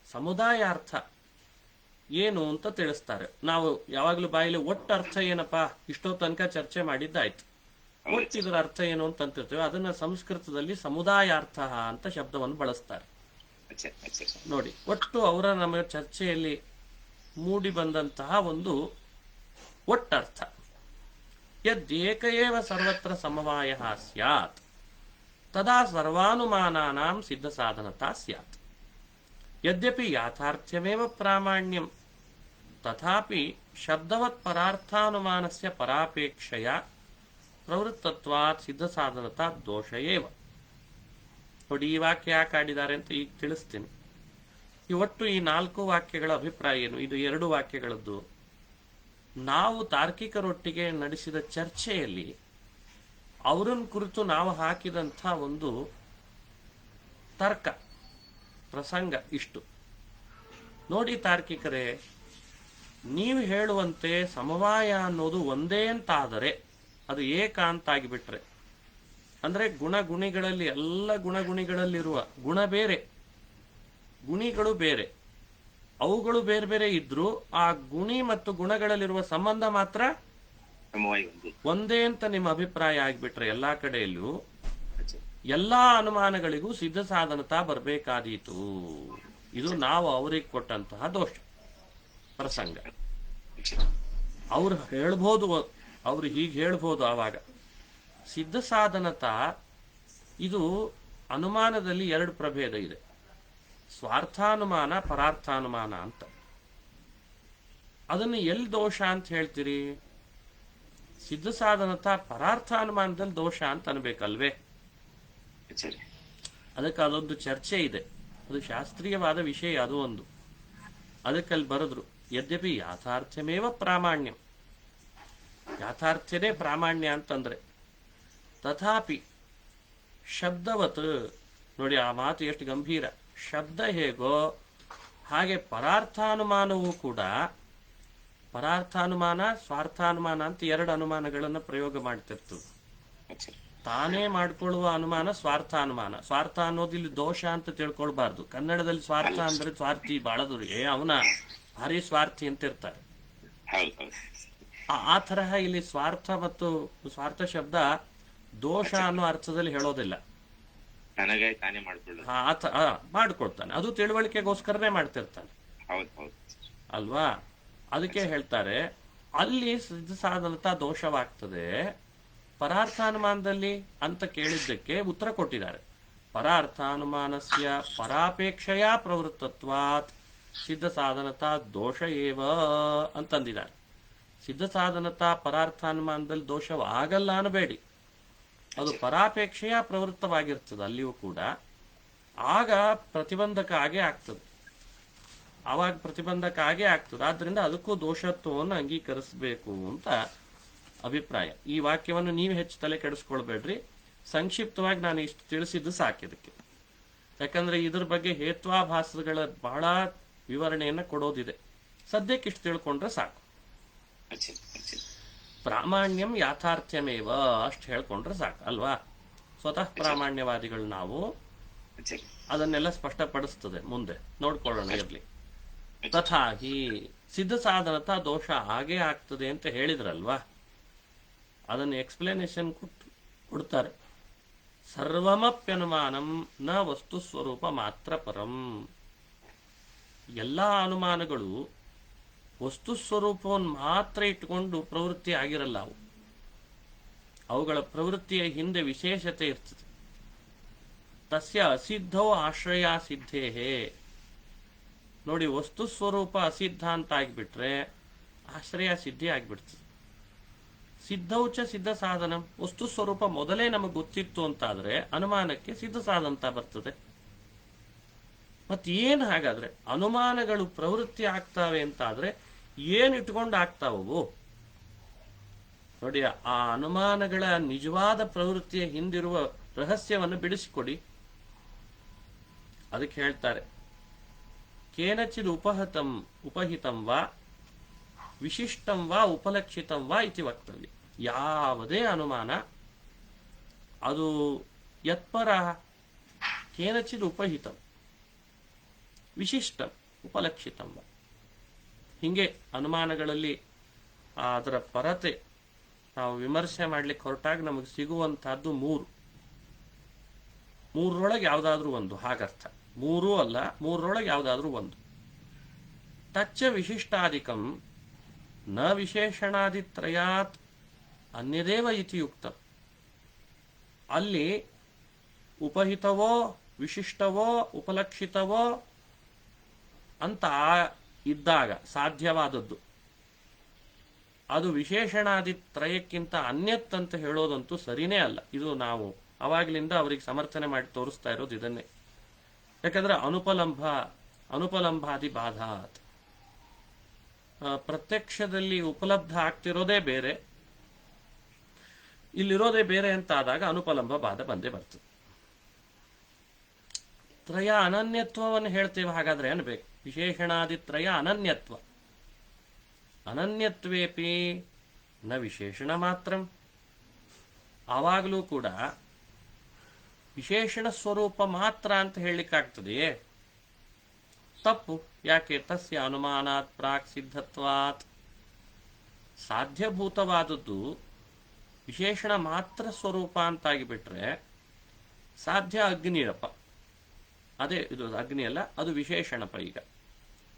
ಸಮುದಾಯಾರ್ಥ ಏನು ಅಂತ ತಿಳಿಸ್ತಾರೆ. ನಾವು ಯಾವಾಗಲೂ ಬಾಯಲ್ಲಿ ಒಟ್ಟು ಅರ್ಥ ಏನಪ್ಪಾ ಇಷ್ಟೋ ತನಕ ಚರ್ಚೆ ಮಾಡಿದ್ದಾಯ್ತು, ಒಟ್ಟು ಇದರ ಅರ್ಥ ಏನು ಅಂತ ಅಂತಿರ್ತೇವೆ. ಅದನ್ನ ಸಂಸ್ಕೃತದಲ್ಲಿ ಸಮುದಾಯಾರ್ಥ ಅಂತ ಶಬ್ದವನ್ನು ಬಳಸ್ತಾರೆ. ನೋಡಿ, ಒಟ್ಟು ಅವರ ನಮ್ಮ ಚರ್ಚೆಯಲ್ಲಿ ಮೂಡಿ ಬಂದಂತಹ ಒಂದು ಒಟ್ಟರ್ಥ. ಯದ್ಯೇಕ ಏವ ಸರ್ವತ್ರ ಸಮವಾಯ ಸ್ಯಾತ್ ತದಾ ಸರ್ವಾನುಮಾನಾನಾಂ ಸಿದ್ಧ ಸಾಧನತಾ ಸ್ಯಾತ್. ಯದ್ಯಪಿ ಯಾಥಾರ್ಥ್ಯಮೇವ ಪ್ರಾಮಾಣ್ಯಂ ತಥಾಪಿ ಶಬ್ದವತ್ ಪರಾರ್ಥಾನುಮಾನಸ್ಯ ಪರಾಪೇಕ್ಷೆಯ ಪ್ರವೃತ್ತತ್ವಾತ್ ಸಿದ್ಧ ಸಾಧನತಾ ದೋಷ ಏವ. ನೋಡಿ, ಈ ವಾಕ್ಯ ಯಾಕೆ ಆಡಿದ್ದಾರೆ ಅಂತ ಈಗ ತಿಳಿಸ್ತೀನಿ. ಈ ಒಟ್ಟು ಈ 4 ವಾಕ್ಯಗಳ ಅಭಿಪ್ರಾಯ ಏನು? ಇದು 2 ವಾಕ್ಯಗಳದ್ದು. ನಾವು ತಾರ್ಕಿಕರೊಟ್ಟಿಗೆ ನಡೆಸಿದ ಚರ್ಚೆಯಲ್ಲಿ ಅವರನ್ನ ಕುರಿತು ನಾವು ಹಾಕಿದಂಥ ಒಂದು ತರ್ಕ ಪ್ರಸಂಗ ಇಷ್ಟು. ನೋಡಿ ತಾರ್ಕಿಕರೇ, ನೀವು ಹೇಳುವಂತೆ ಸಮವಾಯ ಅನ್ನೋದು ಒಂದೇ ಅಂತಾದರೆ, ಅದು ಏಕ ಅಂತಾಗಿಬಿಟ್ರೆ, ಅಂದ್ರೆ ಗುಣಗುಣಿಗಳಲ್ಲಿ ಎಲ್ಲ ಗುಣಗುಣಿಗಳಲ್ಲಿರುವ ಗುಣ ಬೇರೆ, ಗುಣಿಗಳು ಬೇರೆ, ಅವುಗಳು ಬೇರೆ ಬೇರೆ ಇದ್ರು ಆ ಗುಣಿ ಮತ್ತು ಗುಣಗಳಲ್ಲಿರುವ ಸಂಬಂಧ ಮಾತ್ರ ಒಂದೇ ಅಂತ ನಿಮ್ಮ ಅಭಿಪ್ರಾಯ ಆಗಿಬಿಟ್ರೆ ಎಲ್ಲಾ ಕಡೆಯಲ್ಲೂ ಎಲ್ಲಾ ಅನುಮಾನಗಳಿಗೂ ಸಿದ್ಧ ಸಾಧನತಾ ಬರಬೇಕಾದೀತು. ಇದು ನಾವು ಅವರಿಗೆ ಕೊಟ್ಟಂತಹ ದೋಷ ಪ್ರಸಂಗ. ಅವ್ರು ಹೇಳ್ಬೋದು, ಅವ್ರು ಹೀಗೆ ಹೇಳ್ಬೋದು. ಆವಾಗ ಸಿದ್ಧ ಸಾಧನತಾ ಇದು ಅನುಮಾನದಲ್ಲಿ 2 ಪ್ರಭೇದ ಇದೆ, ಸ್ವಾರ್ಥಾನುಮಾನ ಪರಾರ್ಥಾನುಮಾನ ಅಂತ. ಅದನ್ನು ಎಲ್ಲಿ ದೋಷ ಅಂತ ಹೇಳ್ತೀರಿ? ಸಿದ್ಧ ಸಾಧನತಾ ಪರಾರ್ಥಾನುಮಾನದಲ್ಲಿ ದೋಷ ಅಂತ ಅನ್ಬೇಕಲ್ವೇ? ಅದಕ್ಕೆ ಅದೊಂದು ಚರ್ಚೆ ಇದೆ, ಅದು ಶಾಸ್ತ್ರೀಯವಾದ ವಿಷಯ. ಅದು ಒಂದು ಅದಕ್ಕಲ್ಲಿ ಬರೆದ್ರು, ಯದ್ಯಪಿ ಯಾಥಾರ್ಥ್ಯಮೇವ ಪ್ರಾಮಾಣ್ಯಂ, ಯಾಥಾರ್ಥ್ಯನೇ ಪ್ರಾಮಾಣ್ಯ ಅಂತಂದ್ರೆ, ತಥಾಪಿ ಶಬ್ದವತ್. ನೋಡಿ ಆ ಮಾತು ಎಷ್ಟು ಗಂಭೀರ. ಶಬ್ದ ಹೇಗೋ ಹಾಗೆ ಪರಾರ್ಥಾನುಮಾನವೂ ಕೂಡ, ಪರಾರ್ಥಾನುಮಾನ ಸ್ವಾರ್ಥಾನುಮಾನ ಅಂತ 2 ಅನುಮಾನಗಳನ್ನು ಪ್ರಯೋಗ ಮಾಡ್ತಿರ್ತದೆ. ತಾನೇ ಮಾಡ್ಕೊಳ್ಳುವ ಅನುಮಾನ ಸ್ವಾರ್ಥಾನುಮಾನ. ಸ್ವಾರ್ಥ ಅನ್ನೋದು ಇಲ್ಲಿ ದೋಷ ಅಂತ ತಿಳ್ಕೊಳ್ಬಾರ್ದು. ಕನ್ನಡದಲ್ಲಿ ಸ್ವಾರ್ಥ ಅಂದ್ರೆ ಸ್ವಾರ್ಥಿ ಬಾಳದ್ರು, ಅವನ ಭಾರಿ ಸ್ವಾರ್ಥಿ ಅಂತ ಇರ್ತಾರೆ. ಆ ತರಹ ಇಲ್ಲಿ ಸ್ವಾರ್ಥ ಮತ್ತು ಸ್ವಾರ್ಥ ಶಬ್ದ ದೋಷ ಅನ್ನೋ ಅರ್ಥದಲ್ಲಿ ಹೇಳೋದಿಲ್ಲ. ಮಾಡ್ಕೊಳ್ತಾನೆ, ಅದು ತಿಳುವಳಿಕೆಗೋಸ್ಕರನೇ ಮಾಡ್ತಿರ್ತಾನೆ ಅಲ್ವಾ? ಅದಕ್ಕೆ ಹೇಳ್ತಾರೆ ಅಲ್ಲಿ ಸಿದ್ಧ ಸಾಧನತಾ ದೋಷವಾಗ್ತದೆ. ಪರಾರ್ಥಾನುಮಾನದಲ್ಲಿ ಅಂತ ಕೇಳಿದ್ದಕ್ಕೆ ಉತ್ತರ ಕೊಟ್ಟಿದ್ದಾರೆ. ಪರಾರ್ಥಾನುಮಾನಸ್ಯ ಪರಾಪೇಕ್ಷೆಯ ಪ್ರವೃತ್ತತ್ವಾತ್ ಸಿದ್ಧ ಸಾಧನತಾ ದೋಷ ಏವ ಅಂತಂದಿದ್ದಾರೆ. ಸಿದ್ಧ ಸಾಧನತಾ ಪರಾರ್ಥಾನುಮಾನದಲ್ಲಿ ದೋಷವಾಗಲ್ಲ ಅನ್ನಬೇಡಿ, ಅದು ಪರಾಪೇಕ್ಷೆಯ ಪ್ರವೃತ್ತವಾಗಿರ್ತದೆ ಅಲ್ಲಿಯೂ ಕೂಡ. ಆಗ ಪ್ರತಿಬಂಧಕ ಆಗೇ ಆಗ್ತದೆ, ಆವಾಗ ಪ್ರತಿಬಂಧಕ ಆಗೇ ಆಗ್ತದೆ. ಆದ್ರಿಂದ ಅದಕ್ಕೂ ದೋಷತ್ವವನ್ನು ಅಂಗೀಕರಿಸಬೇಕು ಅಂತ ಅಭಿಪ್ರಾಯ. ಈ ವಾಕ್ಯವನ್ನು ನೀವು ಹೆಚ್ಚು ತಲೆ ಕೆಡಿಸ್ಕೊಳ್ಬೇಡ್ರಿ, ಸಂಕ್ಷಿಪ್ತವಾಗಿ ನಾನು ಇಷ್ಟು ತಿಳಿಸಿದ್ದು ಸಾಕಿದಕ್ಕೆ. ಯಾಕಂದ್ರೆ ಇದ್ರ ಬಗ್ಗೆ ಹೇತ್ವಾಭಾಸಗಳ ಬಹಳ ವಿವರಣೆಯನ್ನ ಕೊಡೋದಿದೆ. ಸದ್ಯಕ್ಕೆ ಇಷ್ಟು ತಿಳ್ಕೊಂಡ್ರೆ ಸಾಕು. ಪ್ರಾಮಾಣ್ಯಂ ಯಾಥಾರ್ಥ್ಯಮೇವ ಅಷ್ಟು ಹೇಳ್ಕೊಂಡ್ರೆ ಸಾಕು ಅಲ್ವಾ? ಸ್ವತಃ ಪ್ರಾಮಾಣ್ಯವಾದಿಗಳು ನಾವು, ಅದನ್ನೆಲ್ಲ ಸ್ಪಷ್ಟಪಡಿಸ್ತದೆ. ಮುಂದೆ ನೋಡ್ಕೊಳ್ಳೋಣ ಇರ್ಲಿ. ತಥಾಹಿ ಸಿದ್ಧ ಸಾಧನತಾ ದೋಷ ಹಾಗೇ ಆಗ್ತದೆ ಅಂತ ಹೇಳಿದ್ರಲ್ವಾ, ಅದನ್ನು ಎಕ್ಸ್ಪ್ಲನೇಷನ್ ಕೊಡ್ತಾರೆ. ಸರ್ವಮಪ್ಯನುಮಾನಂ ನ ವಸ್ತು ಸ್ವರೂಪ ಮಾತ್ರ ಪರಂ. ಎಲ್ಲಾ ಅನುಮಾನಗಳು ವಸ್ತು ಸ್ವರೂಪವನ್ನು ಮಾತ್ರ ಇಟ್ಟುಕೊಂಡು ಪ್ರವೃತ್ತಿ ಆಗಿರಲ್ಲ. ಅವುಗಳ ಪ್ರವೃತ್ತಿಯ ಹಿಂದೆ ವಿಶೇಷತೆ ಇರ್ತದೆ. ತಸ್ಯ ಅಸಿದ್ಧೋ ಆಶ್ರಯ ಸಿದ್ಧೇಹೇ. ನೋಡಿ, ವಸ್ತು ಸ್ವರೂಪ ಅಸಿದ್ಧ ಅಂತ ಆಗಿಬಿಟ್ರೆ ಆಶ್ರಯ ಸಿದ್ಧಿ ಆಗಿಬಿಡ್ತದೆ. ಸಿದ್ಧೌಚ ಸಿದ್ಧ ಸಾಧನ ವಸ್ತು ಸ್ವರೂಪ ಮೊದಲೇ ನಮಗೆ ಗೊತ್ತಿತ್ತು ಅಂತಾದ್ರೆ ಅನುಮಾನಕ್ಕೆ ಸಿದ್ಧ ಸಾಧನ ಅಂತ ಬರ್ತದೆ. ಮತ್ತೇನು ಹಾಗಾದ್ರೆ ಅನುಮಾನಗಳು ಪ್ರವೃತ್ತಿ ಆಗ್ತಾವೆ ಅಂತಾದ್ರೆ ಏನು ಇಟ್ಕೊಂಡು ಆಗ್ತಾವು? ನೋಡಿ, ಆ ಅನುಮಾನಗಳ ನಿಜವಾದ ಪ್ರವೃತ್ತಿಯ ಹಿಂದಿರುವ ರಹಸ್ಯವನ್ನು ಬಿಡಿಸಿಕೊಡಿ. ಅದಕ್ಕೆ ಹೇಳ್ತಾರೆ, ಕೇನಚಿದ್ ಉಪಹಿತಂ ವಾ ವಿಶಿಷ್ಟಂ ವಾ ಉಪಲಕ್ಷಿತಂ ವಾ ಇತಿ ವಕ್ತವ್ಯ. ಯಾವುದೇ ಅನುಮಾನ ಅದು ಯತ್ಪರ ಕೇನಚಿದ್ ಉಪಹಿತಂ ವಿಶಿಷ್ಟಂ ಉಪಲಕ್ಷಿತಂ ವಾ. ಹಿಂಗೆ ಅನುಮಾನಗಳಲ್ಲಿ ಅದರ ಪರತೆ ನಾವು ವಿಮರ್ಶೆ ಮಾಡ್ಲಿಕ್ಕೆ ಹೊರಟಾಗ ನಮಗೆ ಸಿಗುವಂತಹದ್ದು ಮೂರರೊಳಗೆ ಯಾವುದಾದ್ರೂ ಒಂದು, ಹಾಗರ್ಥ. ಮೂರೂ ಅಲ್ಲ, ಮೂರರೊಳಗೆ ಯಾವುದಾದ್ರೂ ಒಂದು. ತಚ್ಚ ವಿಶಿಷ್ಟಾಧಿಕಂ ನ ವಿಶೇಷಣಾದಿತ್ರಯಾತ್ ಅನ್ಯದೇವ ಇತಿ ಯುಕ್ತ. ಅಲ್ಲಿ ಉಪಹಿತವೋ ವಿಶಿಷ್ಟವೋ ಉಪಲಕ್ಷಿತವೋ ಅಂತ ಇದ್ದಾಗ ಸಾಧ್ಯವಾದದ್ದು ಅದು ವಿಶೇಷಣಾದಿತ್ರಯಕ್ಕಿಂತ ಅನ್ಯತ್ ಅಂತ ಹೇಳೋದಂತೂ ಸರಿನೇ ಅಲ್ಲ. ಇದು ನಾವು ಅವಾಗ್ಲಿಂದ ಅವರಿಗೆ ಸಮರ್ಥನೆ ಮಾಡಿ ತೋರಿಸ್ತಾ ಇರೋದು ಇದನ್ನೇ. ಯಾಕಂದ್ರೆ ಅನುಪಲಂಭಾದಿ ಬಾಧಾತ್, ಪ್ರತ್ಯಕ್ಷದಲ್ಲಿ ಉಪಲಬ್ಧ ಆಗ್ತಿರೋದೇ ಬೇರೆ, ಇಲ್ಲಿರೋದೇ ಬೇರೆ ಅಂತ ಆದಾಗ ಅನುಪಲಂಭ ಬಾಧ ಬಂದೇ ಬರ್ತದೆ. ತ್ರಯ ಅನನ್ಯತ್ವವನ್ನು ಹೇಳ್ತೇವೆ, ಹಾಗಾದ್ರೆ ಅನ್ಬೇಕು. ವಿಶೇಷಣಾದಿತ್ರಯ ಅನನ್ಯತ್ವ. ಅನನ್ಯತ್ವೇಪಿ ನ ವಿಶೇಷಣ ಮಾತ್ರ. ಆವಾಗಲೂ ಕೂಡ ವಿಶೇಷಣ ಸ್ವರೂಪ ಮಾತ್ರ ಅಂತ ಹೇಳಲಿಕ್ಕಾಗ್ತದೆಯೇ? ತಪ್ಪು. ಯಾಕೆ? ತಸ್ಯ ಅನುಮಾನಾತ್ ಪ್ರಾಕ್ ಸಿದ್ಧತ್ವಾತ್. ಸಾಧ್ಯಭೂತವಾದದ್ದು ವಿಶೇಷಣ ಮಾತ್ರ ಸ್ವರೂಪ ಅಂತಾಗಿ ಬಿಟ್ರೆ ಸಾಧ್ಯ ಅಗ್ನಿಯಪ್ಪ. ಅದೇ ಇದು ಅಗ್ನಿ ಅಲ್ಲ, ಅದು ವಿಶೇಷಣಪ್ಪ. ಈಗ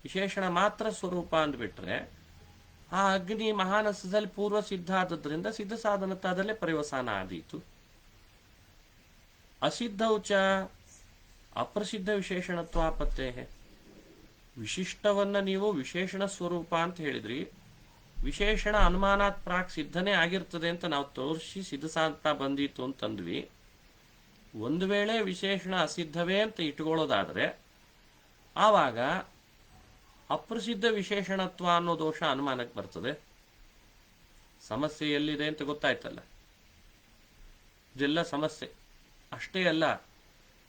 ವಿಶೇಷಣ ಮಾತ್ರ ಸ್ವರೂಪ ಅಂದ್ಬಿಟ್ರೆ ಆ ಅಗ್ನಿ ಮಹಾನಸದಲ್ಲಿ ಪೂರ್ವ ಸಿದ್ಧ ಆದದ್ರಿಂದ ಸಿದ್ಧ ಸಾಧನತಾದಲ್ಲೇ ಪರ್ಯವಸಾನ ಆದೀತು. ಅಸಿದ್ಧೌಚ ಅಪ್ರಸಿದ್ಧ ವಿಶೇಷಣತ್ವಾಪತ್ತೇ. ವಿಶಿಷ್ಟವನ್ನ ನೀವು ವಿಶೇಷಣ ಸ್ವರೂಪ ಅಂತ ಹೇಳಿದ್ರಿ, ವಿಶೇಷಣ ಅನುಮಾನಾತ್ ಪ್ರಾಕ್ ಸಿದ್ಧನೇ ಆಗಿರ್ತದೆ ಅಂತ ನಾವು ತೋರಿಸಿ ಸಿದ್ಧ ಸಾಧ್ತಾ ಬಂದೀತು ಅಂತಂದ್ವಿ. ಒಂದು ವೇಳೆ ವಿಶೇಷಣ ಅಸಿದ್ಧವೇ ಅಂತ ಇಟ್ಕೊಳ್ಳೋದಾದ್ರೆ ಆವಾಗ ಅಪ್ರಸಿದ್ಧ ವಿಶೇಷಣತ್ವ ಅನ್ನೋ ದೋಷ ಅನುಮಾನಕ್ಕೆ ಬರ್ತದೆ. ಸಮಸ್ಯೆ ಎಲ್ಲಿದೆ ಅಂತ ಗೊತ್ತಾಯ್ತಲ್ಲ, ಇದೆಲ್ಲ ಸಮಸ್ಯೆ. ಅಷ್ಟೇ ಅಲ್ಲ,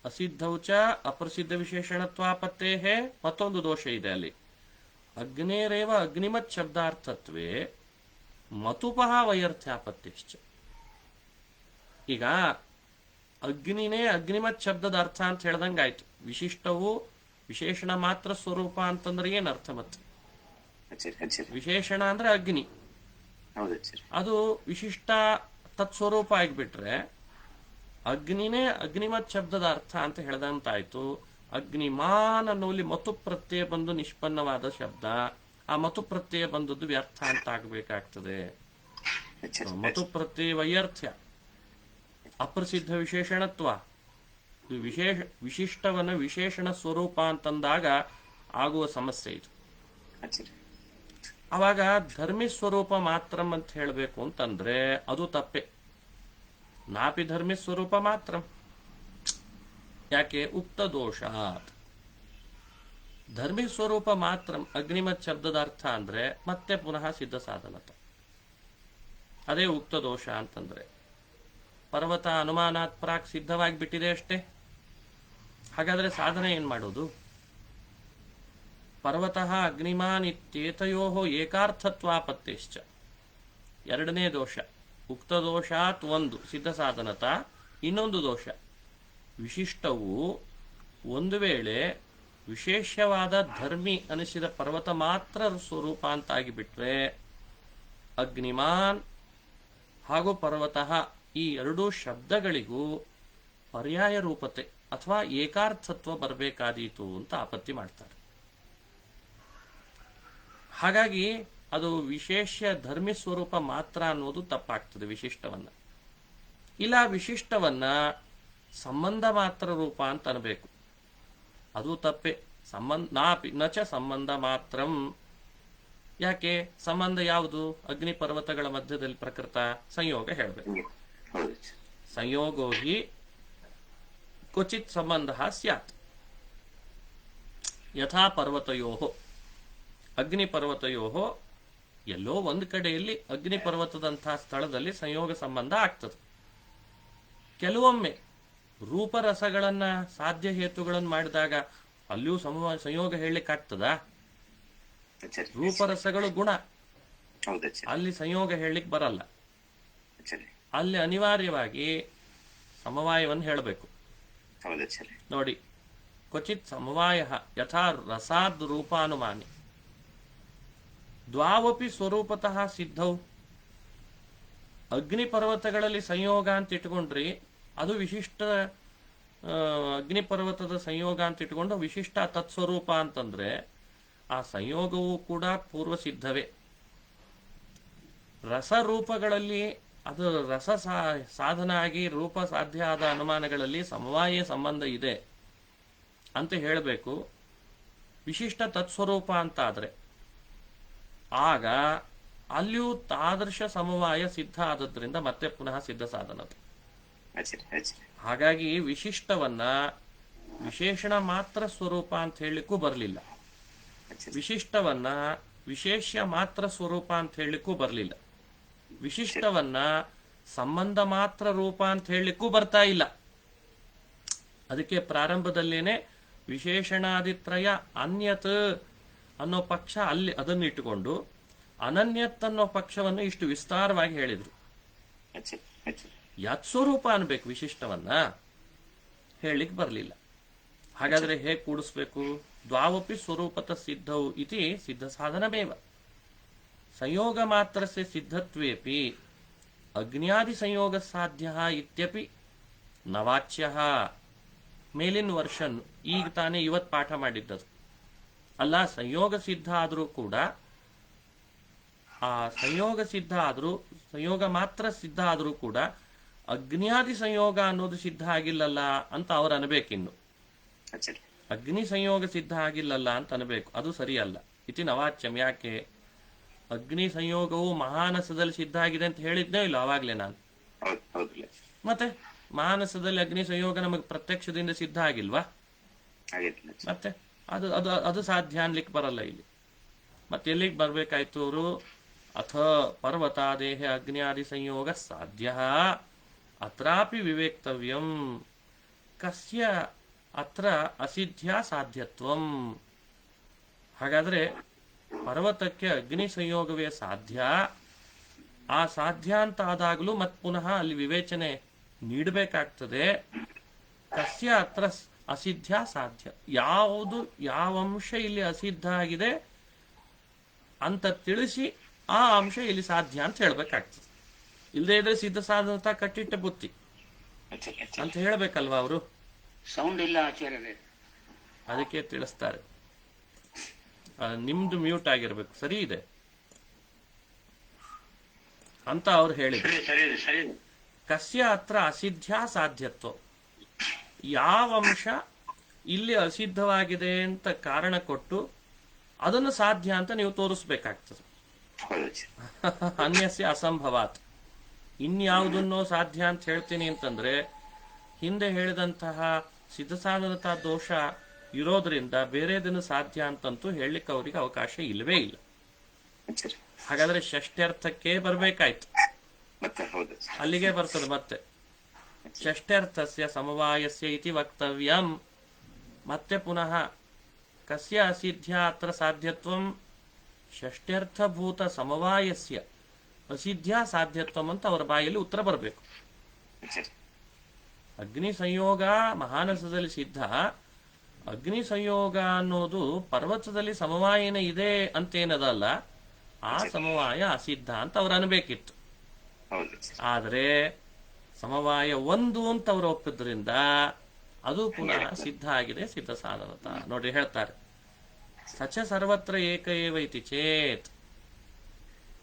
ಅಸಿದ್ಧೌಚ ಅಪ್ರಸಿದ್ಧ ವಿಶೇಷಣತ್ವಾಪತ್ತೇ ಮತ್ತೊಂದು ದೋಷ ಇದೆ ಅಲ್ಲಿ. ಅಗ್ನೇರೇವ ಅಗ್ನಿಮತ್ ಶಬ್ದಾರ್ಥತ್ವೇ ಮತುಪಹ ವೈಯರ್ಥ್ಯಾಪತ್ತಿಶ್ಚ. ಈಗ ಅಗ್ನಿನೇ ಅಗ್ನಿಮತ್ ಶಬ್ದದ ಅರ್ಥ ಅಂತ ಹೇಳ್ದಂಗಾಯ್ತು. ವಿಶಿಷ್ಟವು ವಿಶೇಷಣ ಮಾತ್ರ ಸ್ವರೂಪ ಅಂತಂದ್ರೆ ಏನ್ ಅರ್ಥ? ಮತ್ತೆ ವಿಶೇಷಣ ಅಂದ್ರೆ ಅಗ್ನಿ, ಅದು ವಿಶಿಷ್ಟ ತತ್ಸ್ವರೂಪ ಆಗಿಬಿಟ್ರೆ ಅಗ್ನಿನೇ ಅಗ್ನಿಮತ್ ಶಬ್ದದ ಅರ್ಥ ಅಂತ ಹೇಳ್ದಂತಾಯ್ತು. ಅಗ್ನಿಮಾನ್ ಅನ್ನೋಲ್ಲಿ ಮತು ಪ್ರತ್ಯಯ ಬಂದು ನಿಷ್ಪನ್ನವಾದ ಶಬ್ದ, ಆ ಮತು ಪ್ರತ್ಯಯ ಬಂದದ್ದು ವ್ಯರ್ಥ ಅಂತ ಆಗಬೇಕಾಗ್ತದೆ. ಮತು ಪ್ರತ್ಯಯ ವೈಯರ್ಥ್ಯ, ಅಪ್ರಸಿದ್ಧ ವಿಶೇಷಣತ್ವ. ವಿಶಿಷ್ಟವನ್ನ ವಿಶೇಷಣ ಸ್ವರೂಪ ಅಂತಂದಾಗ ಆಗುವ ಸಮಸ್ಯೆ ಇದು. ಅವಾಗ ಧರ್ಮಿ ಸ್ವರೂಪ ಮಾತ್ರ ಅಂತ ಹೇಳಬೇಕು ಅಂತಂದ್ರೆ ಅದು ತಪ್ಪೆ. ನಾಪಿ ಧರ್ಮಿ ಸ್ವರೂಪ ಮಾತ್ರ. ಯಾಕೆ? ಉಕ್ತ ದೋಷ. ಧರ್ಮಿ ಸ್ವರೂಪ ಮಾತ್ರ ಅಗ್ನಿಮತ್ ಶಬ್ದದ ಅರ್ಥ ಅಂದ್ರೆ ಮತ್ತೆ ಪುನಃ ಸಿದ್ಧ ಸಾಧನತ. ಅದೇ ಉಕ್ತ ದೋಷ ಅಂತಂದ್ರೆ ಪರ್ವತ ಅನುಮಾನಾತ್ ಪ್ರಾಕ್ ಸಿದ್ಧವಾಗಿ ಬಿಟ್ಟಿದೆ ಅಷ್ಟೇ. ಹಾಗಾದ್ರೆ ಸಾಧನೆ ಏನ್ ಮಾಡೋದು? ಪರ್ವತಃ ಅಗ್ನಿಮಾನ್ ಇತ್ಯೇತಯೋ ಏಕಾರ್ಥತ್ವಾಪತ್ತೇಶ್ಚ. ಎರಡನೇ ದೋಷ ಉಕ್ತ ದೋಷಾತ್ ಒಂದು ಸಿದ್ಧ ಸಾಧನತ, ಇನ್ನೊಂದು ದೋಷ ವಿಶಿಷ್ಟವು ಒಂದು ವೇಳೆ ವಿಶೇಷವಾದ ಧರ್ಮಿ ಅನಿಸಿದ ಪರ್ವತ ಮಾತ್ರ ಸ್ವರೂಪ ಅಂತಾಗಿಬಿಟ್ರೆ ಅಗ್ನಿಮಾನ್ ಹಾಗೂ ಪರ್ವತಃ ಈ ಎರಡೂ ಶಬ್ದಗಳಿಗೂ ಪರ್ಯಾಯ ರೂಪತೆ ಅಥವಾ ಏಕಾರ್ಥತ್ವ ಬರಬೇಕಾದೀತು ಅಂತ ಆಪತ್ತಿ ಮಾಡ್ತಾರೆ. ಹಾಗಾಗಿ ಅದು ವಿಶೇಷ ಧರ್ಮಿ ಸ್ವರೂಪ ಮಾತ್ರ ಅನ್ನೋದು ತಪ್ಪಾಗ್ತದೆ. ವಿಶಿಷ್ಟವನ್ನ ಇಲ್ಲ, ವಿಶಿಷ್ಟವನ್ನ ಸಂಬಂಧ ಮಾತ್ರ ರೂಪ ಅಂತ ಅನ್ಬೇಕು, ಅದು ತಪ್ಪೆ. ನಚ ಸಂಬಂಧ ಮಾತ್ರಂ ಯಾಕೆ? ಸಂಬಂಧ ಯಾವುದು? ಅಗ್ನಿ ಪರ್ವತಗಳ ಮಧ್ಯದಲ್ಲಿ ಪ್ರಕೃತ ಸಂಯೋಗ ಹೇಳಬೇಕು. ಹೌದು. ಸಂಯೋಗೋ ಹಿ ಕ್ವಚಿತ್ ಸಂಬಂಧ ಸ್ಯಾತ್ ಯಥಾ ಪರ್ವತಯೋ ಅಗ್ನಿ ಪರ್ವತಯೋ, ಎಲ್ಲೋ ಒಂದು ಕಡೆಯಲ್ಲಿ ಅಗ್ನಿ ಪರ್ವತದಂತಹ ಸ್ಥಳದಲ್ಲಿ ಸಂಯೋಗ ಸಂಬಂಧ ಆಗ್ತದೆ. ಕೆಲವೊಮ್ಮೆ ರೂಪರಸಗಳನ್ನ ಸಾಧ್ಯ ಹೇತುಗಳನ್ನು ಮಾಡಿದಾಗ ಅಲ್ಲಿಯೂ ಸಂಯೋಗ ಹೇಳಲಿಕ್ಕೆ ಆಗ್ತದಾ? ರೂಪರಸಗಳು ಗುಣ, ಅಲ್ಲಿ ಸಂಯೋಗ ಹೇಳಲಿಕ್ಕೆ ಬರಲ್ಲ. ಅಲ್ಲಿ ಅನಿವಾರ್ಯವಾಗಿ ಸಮವಾಯವನ್ನು ಹೇಳಬೇಕು. ನೋಡಿ, ಕ್ವಚಿತ್ ಸಮವಾಯ ಯಥಾ ರಸಾದ್ ರೂಪಾನುಮಾನಿ ದ್ವಾವಪಿ ಸ್ವರೂಪತಃ ಸಿದ್ಧವು. ಅಗ್ನಿ ಪರ್ವತಗಳಲ್ಲಿ ಸಂಯೋಗ ಅಂತ ಇಟ್ಕೊಂಡ್ರಿ, ಅದು ವಿಶಿಷ್ಟ ಅಗ್ನಿ ಪರ್ವತದ ಸಂಯೋಗ ಅಂತ ಇಟ್ಕೊಂಡು ವಿಶಿಷ್ಟ ತತ್ಸ್ವರೂಪ ಅಂತಂದ್ರೆ ಆ ಸಂಯೋಗವೂ ಕೂಡ ಪೂರ್ವ ಸಿದ್ಧವೇ. ರಸರೂಪಗಳಲ್ಲಿ ಅದು ರಸ ಸಾಧನ ಆಗಿ ರೂಪ ಸಾಧ್ಯ ಆದ ಅನುಮಾನಗಳಲ್ಲಿ ಸಮವಾಯ ಸಂಬಂಧ ಇದೆ ಅಂತ ಹೇಳಬೇಕು. ವಿಶಿಷ್ಟ ತತ್ಸ್ವರೂಪ ಅಂತಾದ್ರೆ ಆಗ ಅಲ್ಲಿಯೂ ತಾದೃಶ ಸಮವಾಯ ಸಿದ್ಧ ಆದದ್ರಿಂದ ಮತ್ತೆ ಪುನಃ ಸಿದ್ಧ ಸಾಧನತೆ. ಹಾಗಾಗಿ ವಿಶಿಷ್ಟವನ್ನ ವಿಶೇಷಣ ಮಾತ್ರ ಸ್ವರೂಪ ಅಂತ ಹೇಳಲಿಕ್ಕೂ ಬರಲಿಲ್ಲ, ವಿಶಿಷ್ಟವನ್ನ ವಿಶೇಷ್ಯ ಮಾತ್ರ ಸ್ವರೂಪ ಅಂತ ಹೇಳಲಿಕ್ಕೂ ಬರಲಿಲ್ಲ, ವಿಶಿಷ್ಟವನ್ನ ಸಂಬಂಧ ಮಾತ್ರ ರೂಪ ಅಂತ ಹೇಳಲಿಕ್ಕೂ ಬರ್ತಾ ಇಲ್ಲ. ಅದಕ್ಕೆ ಪ್ರಾರಂಭದಲ್ಲೇನೆ ವಿಶೇಷಣಾದಿತ್ರಯ ಅನ್ಯತ್ ಅನ್ನೋ ಪಕ್ಷ ಅಲ್ಲಿ ಅದನ್ನು ಇಟ್ಟುಕೊಂಡು ಅನನ್ಯತ್ ಅನ್ನೋ ಪಕ್ಷವನ್ನು ಇಷ್ಟು ವಿಸ್ತಾರವಾಗಿ ಹೇಳಿದ್ರು. ಯತ್ ಸ್ವರೂಪ ಅನ್ಬೇಕು, ವಿಶಿಷ್ಟವನ್ನ ಹೇಳಲಿಕ್ಕೆ ಬರಲಿಲ್ಲ. ಹಾಗಾದ್ರೆ ಹೇಗೆ ಕೂಡಿಸ್ಬೇಕು? ದ್ವಾವಪಿ ಸ್ವರೂಪತ ಸಿದ್ಧವು ಇತಿ ಸಿದ್ಧ ಸಾಧನಮೇವ ಸಂಯೋಗ ಮಾತ್ರಸ್ಯ ಸಿದ್ಧತ್ವೇಪಿ ಅಗ್ನ್ಯಾದಿ ಸಂಯೋಗ ಸಾಧ್ಯ ಇತ್ಯಪಿ ನವಾಚ್ಯ. ಮೇಲಿನ ವರ್ಷನ್ ಈಗ ತಾನೇ ಇವತ್ತು ಪಾಠ ಮಾಡಿದ್ದದು ಅಲ್ಲ. ಸಂಯೋಗ ಸಿದ್ಧ ಆದರೂ ಕೂಡ ಆ ಸಂಯೋಗ ಸಿದ್ಧ ಆದರೂ ಸಂಯೋಗ ಮಾತ್ರ ಸಿದ್ಧ ಆದರೂ ಕೂಡ ಅಗ್ನ್ಯಾದಿ ಸಂಯೋಗ ಅನ್ನೋದು ಸಿದ್ಧ ಆಗಿಲ್ಲಲ್ಲ ಅಂತ ಅವ್ರು ಅನ್ಬೇಕಿನ್ನು. ಅಗ್ನಿ ಸಂಯೋಗ ಸಿದ್ಧ ಆಗಿಲ್ಲಲ್ಲ ಅಂತ ಅನ್ಬೇಕು, ಅದು ಸರಿಯಲ್ಲ. ಇತಿ ನವಾಚ್ಯಂ. ಯಾಕೆ? ಅಗ್ನಿ ಸಂಯೋಗವು ಮಹಾನಸದಲ್ಲಿ ಸಿದ್ಧ ಆಗಿದೆ ಅಂತ ಹೇಳಿದ್ನೇ ಇಲ್ಲ ಅವಾಗ್ಲೇ ನಾನು. ಮತ್ತೆ ಮಹಾನಸದಲ್ಲಿ ಅಗ್ನಿ ಸಂಯೋಗ ನಮಗೆ ಪ್ರತ್ಯಕ್ಷದಿಂದ ಸಿದ್ಧ ಆಗಿಲ್ವಾ? ಮತ್ತೆ ಅದು ಅದು ಅದು ಸಾಧ್ಯ ಅನ್ಲಿಕ್ಕೆ ಬರಲ್ಲ ಇಲ್ಲಿ. ಮತ್ತೆ ಎಲ್ಲಿಗೆ ಬರ್ಬೇಕಾಯ್ತು ಅವರು? ಅಥ ಪರ್ವತಾದೇಹ ಅಗ್ನಿಯಾದಿ ಸಂಯೋಗ ಸಾಧ್ಯ ಅತ್ರಾಪಿ ವಿವೇಕ್ತವ್ಯಂ ಕಸ್ಯ ಅತ್ರ ಅಸಿದ್ಧ್ಯ ಸಾಧ್ಯತ್ವಂ. ಹಾಗಾದ್ರೆ ಪರ್ವತಕ್ಕೆ ಅಗ್ನಿ ಸಂಯೋಗವೇ ಸಾಧ್ಯ. ಆ ಸಾಧ್ಯ ಅಂತ ಆದಾಗಲೂ ಮತ್ ಪುನಃ ಅಲ್ಲಿ ವಿವೇಚನೆ ನೀಡಬೇಕಾಗ್ತದೆ. ಕಸ್ಯ ಅತ್ರ ಅಸಿದ್ಧ್ಯ ಸಾಧ್ಯ, ಯಾವುದು ಯಾವ ಅಂಶ ಇಲ್ಲಿ ಅಸಿದ್ಧ ಆಗಿದೆ ಅಂತ ತಿಳಿಸಿ ಆ ಅಂಶ ಇಲ್ಲಿ ಸಾಧ್ಯ ಅಂತ ಹೇಳ್ಬೇಕಾಗ್ತದೆ. ಇಲ್ಲದೆ ಇದ್ರೆ ಸಿದ್ಧ ಸಾಧನತ ಕಟ್ಟಿಟ್ಟ ಬುತ್ತಿ ಅಂತ ಹೇಳ್ಬೇಕಲ್ವಾ ಅವರು? ಸೌಂಡ್ ಇಲ್ಲ ಆಚಾರ್ಯ, ಅದಕ್ಕೆ ತಿಳಿಸ್ತಾರೆ. ನಿಮ್ದು ಮ್ಯೂಟ್ ಆಗಿರ್ಬೇಕು, ಸರಿ ಇದೆ ಅಂತ ಅವ್ರು ಹೇಳಿದ್ರು. ಕಸ್ಯ ಹತ್ರ ಅಸಿದ್ಧ್ಯ ಸಾಧ್ಯತ್ವ, ಯಾವ ಅಂಶ ಇಲ್ಲಿ ಅಸಿದ್ಧವಾಗಿದೆ ಅಂತ ಕಾರಣ ಕೊಟ್ಟು ಅದನ್ನು ಸಾಧ್ಯ ಅಂತ ನೀವು ತೋರಿಸ್ಬೇಕಾಗ್ತದೆ. ಅನ್ಯಸ್ಯ ಅಸಂಭವಾತ್. ಇನ್ಯಾವುದನ್ನೋ ಸಾಧ್ಯ ಅಂತ ಹೇಳ್ತೀನಿ ಅಂತಂದ್ರೆ ಹಿಂದೆ ಹೇಳಿದಂತಹ ಸಿದ್ಧಸಾಧನತಾ ದೋಷ ಇರೋದ್ರಿಂದ ಬೇರೆದನ್ನು ಸಾಧ್ಯ ಅಂತಂತೂ ಹೇಳಲಿಕ್ಕೆ ಅವರಿಗೆ ಅವಕಾಶ ಇಲ್ಲವೇ ಇಲ್ಲ. ಹಾಗಾದ್ರೆ ಷಷ್ಠ್ಯರ್ಥಕ್ಕೆ ಬರ್ಬೇಕಾಯ್ತು, ಅಲ್ಲಿಗೆ ಬರ್ತದೆ ಮತ್ತೆ. ಷಷ್ಠ್ಯರ್ಥಸ್ಯ ಸಮವಾಯಸ್ಯ ಇತಿ ವಕ್ತವ್ಯಂ. ಮತ್ತೆ ಪುನಃ ಕಸ್ಯ ಅಸಿದ್ಧ್ಯ ಅತ್ರ ಸಾಧ್ಯತ್ವಂ ಷಷ್ಠ್ಯರ್ಥಭೂತ ಸಮವಾಯಸ್ಯ ಅಸಿದ್ಧ್ಯ ಸಾಧ್ಯತ್ವಂ ಅಂತ ಅವರ ಬಾಯಲ್ಲಿ ಉತ್ತರ ಬರಬೇಕು. ಅಗ್ನಿ ಸಂಯೋಗ ಮಹಾನಸದಲ್ಲಿ ಸಿದ್ಧ, ಅಗ್ನಿ ಸಂಯೋಗ ಅನ್ನೋದು ಪರ್ವತದಲ್ಲಿ ಸಮವಾಯನ ಇದೆ ಅಂತೇನದಲ್ಲ, ಆ ಸಮವಾಯ ಅಸಿದ್ಧ ಅಂತ ಅವ್ರು ಅನ್ಬೇಕಿತ್ತು. ಆದರೆ ಸಮವಾಯ ಒಂದು ಅಂತ ಅವರು ಒಪ್ಪಿದ್ರಿಂದ ಅದು ಪುನಃ ಸಿದ್ಧ ಆಗಿದೆ, ಸಿದ್ಧ ಸಾಧನತ. ನೋಡ್ರಿ ಹೇಳ್ತಾರೆ, ಸಚ ಸರ್ವತ್ರ ಏಕ ಏವ ಇತಿ ಚೇತ್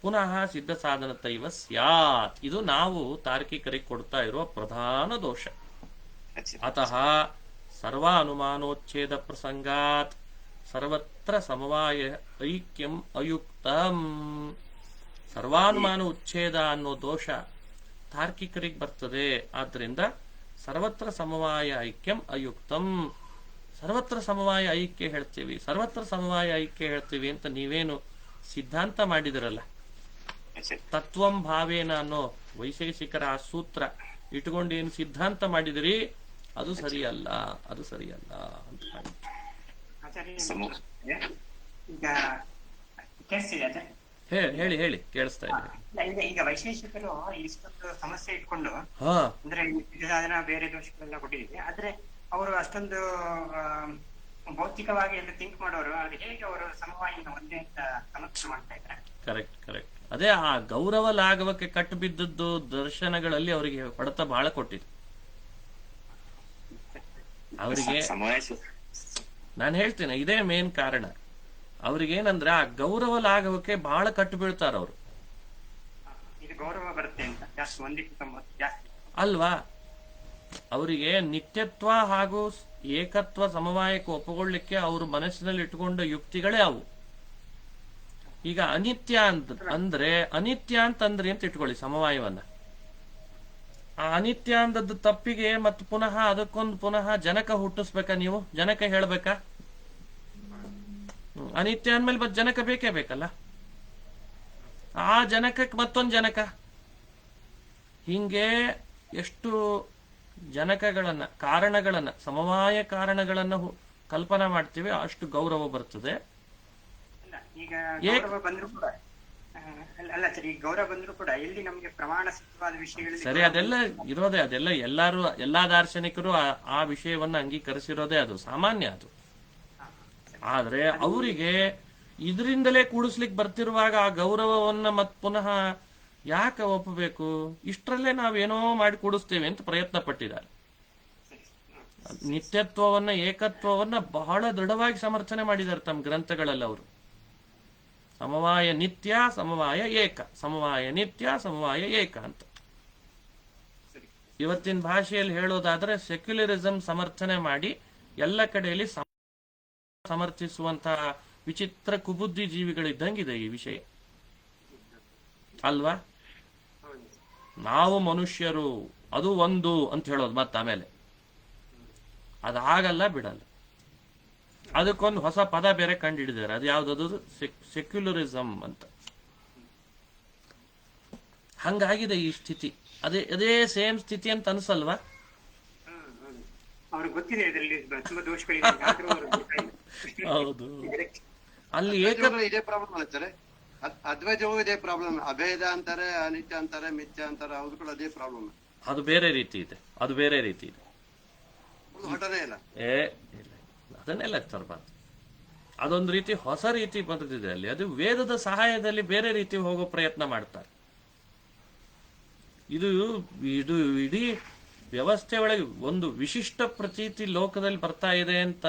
ಪುನಃ ಸಿದ್ಧ ಸಾಧನತೈವ ಸ್ಯಾತ್. ಇದು ನಾವು ತಾರ್ಕಿಕರಿಗೆ ಕೊಡ್ತಾ ಇರುವ ಪ್ರಧಾನ ದೋಷ. ಅತಃ ಸರ್ವಾನುಮಾನೋಚ್ಛೇದ ಪ್ರಸಂಗಾತ್ ಸರ್ವತ್ರ ಸಮವಾಯ ಐಕ್ಯಂ ಅಯುಕ್ತಂ. ಸರ್ವಾನುಮಾನ ಉಚ್ಛೇದ ಅನ್ನೋ ದೋಷ ತಾರ್ಕಿಕರಿಗೆ ಬರ್ತದೆ. ಆದ್ರಿಂದ ಸರ್ವತ್ರ ಸಮವಾಯ ಐಕ್ಯಂ ಅಯುಕ್ತಂ. ಸರ್ವತ್ರ ಸಮವಾಯ ಐಕ್ಯ ಹೇಳ್ತೀವಿ, ಸರ್ವತ್ರ ಸಮವಾಯ ಐಕ್ಯ ಹೇಳ್ತೀವಿ ಅಂತ ನೀವೇನು ಸಿದ್ಧಾಂತ ಮಾಡಿದಿರಲ್ಲ, ತತ್ವಂ ಭಾವೇನ ಅನ್ನೋ ವೈಶೇಷಿಕರ ಆ ಸೂತ್ರ ಇಟ್ಕೊಂಡು ಏನು ಸಿದ್ಧಾಂತ ಮಾಡಿದಿರಿ, ಅದು ಸರಿಯಲ್ಲ, ಅದು ಸರಿಯಲ್ಲ ಅಂತ ಹೇಳಿ. ಈಗ ಕೇಳಿಸ್ತಿದೆ ಹೇಳಿ ಹೇಳಿ, ಕೇಳಿಸ್ತಾ ಇದೆ. ಈಗ ವೈಶೇಷಿಕರು ಇಷ್ಟೊಂದು ಸಮಸ್ಯೆ ಇಟ್ಕೊಂಡು ಹಾ, ಅಂದ್ರೆ ಅದನ್ನ ಬೇರೆ ದೋಷಗಳೆಲ್ಲ ಕೊಟ್ಟಿದ್ದೀವಿ, ಆದ್ರೆ ಅವರು ಅಷ್ಟೊಂದು ಭೌತಿಕವಾಗಿ ಎಲ್ಲ ಥಿಂಕ್ ಮಾಡೋರು, ಅದು ಹೇಗೆ ಅವರು ಸಮವಾಯಿನ ಒಂದೇ ಅಂತ ಸಮರ್ಥನೆ ಮಾಡ್ತಾ ಇದ್ದಾರೆ? Correct correct. ಅದೇ ಆ ಗೌರವ ಲಾಘವಕ್ಕೆ ಕಟ್ಟು ಬಿದ್ದದ್ದು ದರ್ಶನಗಳಲ್ಲಿ ಅವರಿಗೆ ಹೊಡೆತ ಬಹಳ ಕೊಟ್ಟಿದೆ. ಅವರಿಗೆ ನಾನು ಹೇಳ್ತೇನೆ, ಇದೇ ಮೇನ್ ಕಾರಣ. ಅವ್ರಿಗೇನಂದ್ರೆ ಆ ಗೌರವ ಲಾಘವಕ್ಕೆ ಬಹಳ ಕಟ್ಟು ಬೀಳ್ತಾರ ಅವರು. ಇದು ಗೌರವ ಬರುತ್ತೆ ಅಂತ ಜಾಸ್ತಿ ಒಂದಕ್ಕಿಂತ ಜಾಸ್ತಿ ಅಲ್ವಾ? ಅವರಿಗೆ ನಿತ್ಯತ್ವ ಹಾಗೂ ಏಕತ್ವ ಸಮವಾಯಕ್ಕೆ ಒಪ್ಪಗೊಳ್ಳಿಕ್ಕೆ ಅವರು ಮನಸ್ಸಿನಲ್ಲಿ ಇಟ್ಟುಕೊಂಡ ಯುಕ್ತಿಗಳೇ ಅವು. ಈಗ ಅನಿತ್ಯ ಅಂದ್ರೆ ಅನಿತ್ಯ ಅಂತಂದ್ರಿ ಅಂತ ಇಟ್ಕೊಳ್ಳಿ ಸಮವಾಯವನ್ನ. ಆ ಅನಿತ್ಯ ಅಂದದ್ದು ತಪ್ಪಿಗೆ ಮತ್ತು ಪುನಃ ಅದಕ್ಕೊಂದು ಪುನಃ ಜನಕ ಹುಟ್ಟಿಸ್ಬೇಕಾ? ನೀವು ಜನಕ ಹೇಳ್ಬೇಕಾ? ಅನಿತ್ಯ ಅಂದ್ಮೇಲೆ ಮತ್ತೆ ಜನಕ ಬೇಕೇ ಬೇಕಲ್ಲ. ಆ ಜನಕಕ್ಕೆ ಮತ್ತೊಂದು ಜನಕ, ಹಿಂಗೆ ಎಷ್ಟು ಜನಕಗಳನ್ನ, ಕಾರಣಗಳನ್ನ, ಸಮವಾಯ ಕಾರಣಗಳನ್ನ ಕಲ್ಪನಾ ಮಾಡ್ತೀವಿ, ಅಷ್ಟು ಗೌರವ ಬರ್ತದೆ. ಈಗ ಗೌರವ ಬಂದ್ರು ಕೂಡ ಅಲ್ಲ ಸರಿ, ಗೌರವ ಬಂದ್ರು ಕೂಡ ಎಲ್ಲಿ ನಮ್ಗೆ ಪ್ರಮಾಣ ಸಿದ್ಧವಾದ ವಿಷಯಗಳಲ್ಲಿ ಸರಿ, ಅದೆಲ್ಲ ಇರೋದೇ, ಅದೆಲ್ಲ ಎಲ್ಲಾ ದಾರ್ಶನಿಕರು ಆ ವಿಷಯವನ್ನ ಅಂಗೀಕರಿಸಿರೋದೇ, ಅದು ಸಾಮಾನ್ಯ ಅದು. ಆದ್ರೆ ಅವರಿಗೆ ಇದರಿಂದಲೇ ಕೂಡಿಸ್ಲಿಕ್ಕೆ ಬರ್ತಿರುವಾಗ ಆ ಗೌರವವನ್ನ ಮತ್ ಪುನಃ ಯಾಕೆ ಒಪ್ಪಬೇಕು? ಇಷ್ಟರಲ್ಲೇ ನಾವೇನೋ ಮಾಡಿ ಕೂಡಿಸ್ತೇವೆ ಅಂತ ಪ್ರಯತ್ನ ಪಟ್ಟಿದ್ದಾರೆ. ನಿತ್ಯತ್ವವನ್ನ, ಏಕತ್ವವನ್ನ ಬಹಳ ದೃಢವಾಗಿ ಸಮರ್ಥನೆ ಮಾಡಿದ್ದಾರೆ ತಮ್ಮ ಗ್ರಂಥಗಳಲ್ಲಿ ಅವರು. ಸಮವಾಯ ನಿತ್ಯ, ಸಮವಾಯ ಏಕ, ಸಮವಾಯ ನಿತ್ಯ, ಸಮವಾಯ ಏಕ ಅಂತ. ಇವತ್ತಿನ ಭಾಷೆಯಲ್ಲಿ ಹೇಳೋದಾದ್ರೆ ಸೆಕ್ಯುಲರಿಸಂ ಸಮರ್ಥನೆ ಮಾಡಿ ಎಲ್ಲ ಕಡೆಯಲ್ಲಿ ಸಮರ್ಥಿಸುವಂತಹ ವಿಚಿತ್ರ ಕುಬುದ್ಧಿ ಜೀವಿಗಳಿದ್ದಂಗಿದೆ ಈ ವಿಷಯ ಅಲ್ವಾ? ನಾವು ಮನುಷ್ಯರು, ಅದು ಒಂದು ಅಂತ ಹೇಳೋದು ಮತ್ತೆ ಆಮೇಲೆ ಅದಾಗಲ್ಲ, ಬಿಡಲ್ಲ. ಅದಕ್ಕೊಂದು ಹೊಸ ಪದ ಬೇರೆ ಕಂಡುಹಿಡಿದಾರೆ, ಅದು ಯಾವ್ದದು? ಸೆಕ್ಯುಲರಿಸಂ ಅಂತ. ಹಂಗಾಗಿದೆ ಈ ಸ್ಥಿತಿ. ಅದೇ ಸೇಮ್ ಸ್ಥಿತಿ ಅಂತ ಅನ್ಸಲ್ವಾ? ಅವ್ರಿಗೆ ಗೊತ್ತಿದೆ ಇದರಲ್ಲಿ ತುಂಬಾ ದೋಷಗಳಿದೆ, ಆದ್ರೂ ಅವ್ರು ಹೌದು. ಅಲ್ಲಿ ಇದೇ ಪ್ರಾಬ್ಲಮ್ ಅಂತಾರೆ, ಅದ್ವೈತವೂ ಇದೇ ಪ್ರಾಬ್ಲಮ್. ಅಭೇದ ಅಂತಾರೆ, ಅನಿತ್ಯ ಅಂತಾರೆ, ಮಿಥ್ಯ ಅಂತಾರೆ, ಅವ್ರು ಕೂಡ ಅದೇ ಪ್ರಾಬ್ಲಮ್. ಅದು ಬೇರೆ ರೀತಿ ಇದೆ, ಅದು ಬೇರೆ ರೀತಿ ಇದೆ. ಹಠನೇ ಇಲ್ಲ. ಇಲ್ಲ, ಅದನ್ನೆಲ್ಲ ತರಬಾರ್ದು. ಅದೊಂದು ರೀತಿ ಹೊಸ ರೀತಿ ಬಂದಿದೆ ಅಲ್ಲಿ. ಅದು ವೇದದ ಸಹಾಯದಲ್ಲಿ ಬೇರೆ ರೀತಿ ಹೋಗೋ ಪ್ರಯತ್ನ ಮಾಡ್ತಾರೆ. ಇದು ಇಡೀ ವ್ಯವಸ್ಥೆ ಒಳಗೆ ಒಂದು ವಿಶಿಷ್ಟ ಪ್ರತೀತಿ ಲೋಕದಲ್ಲಿ ಬರ್ತಾ ಇದೆ ಅಂತ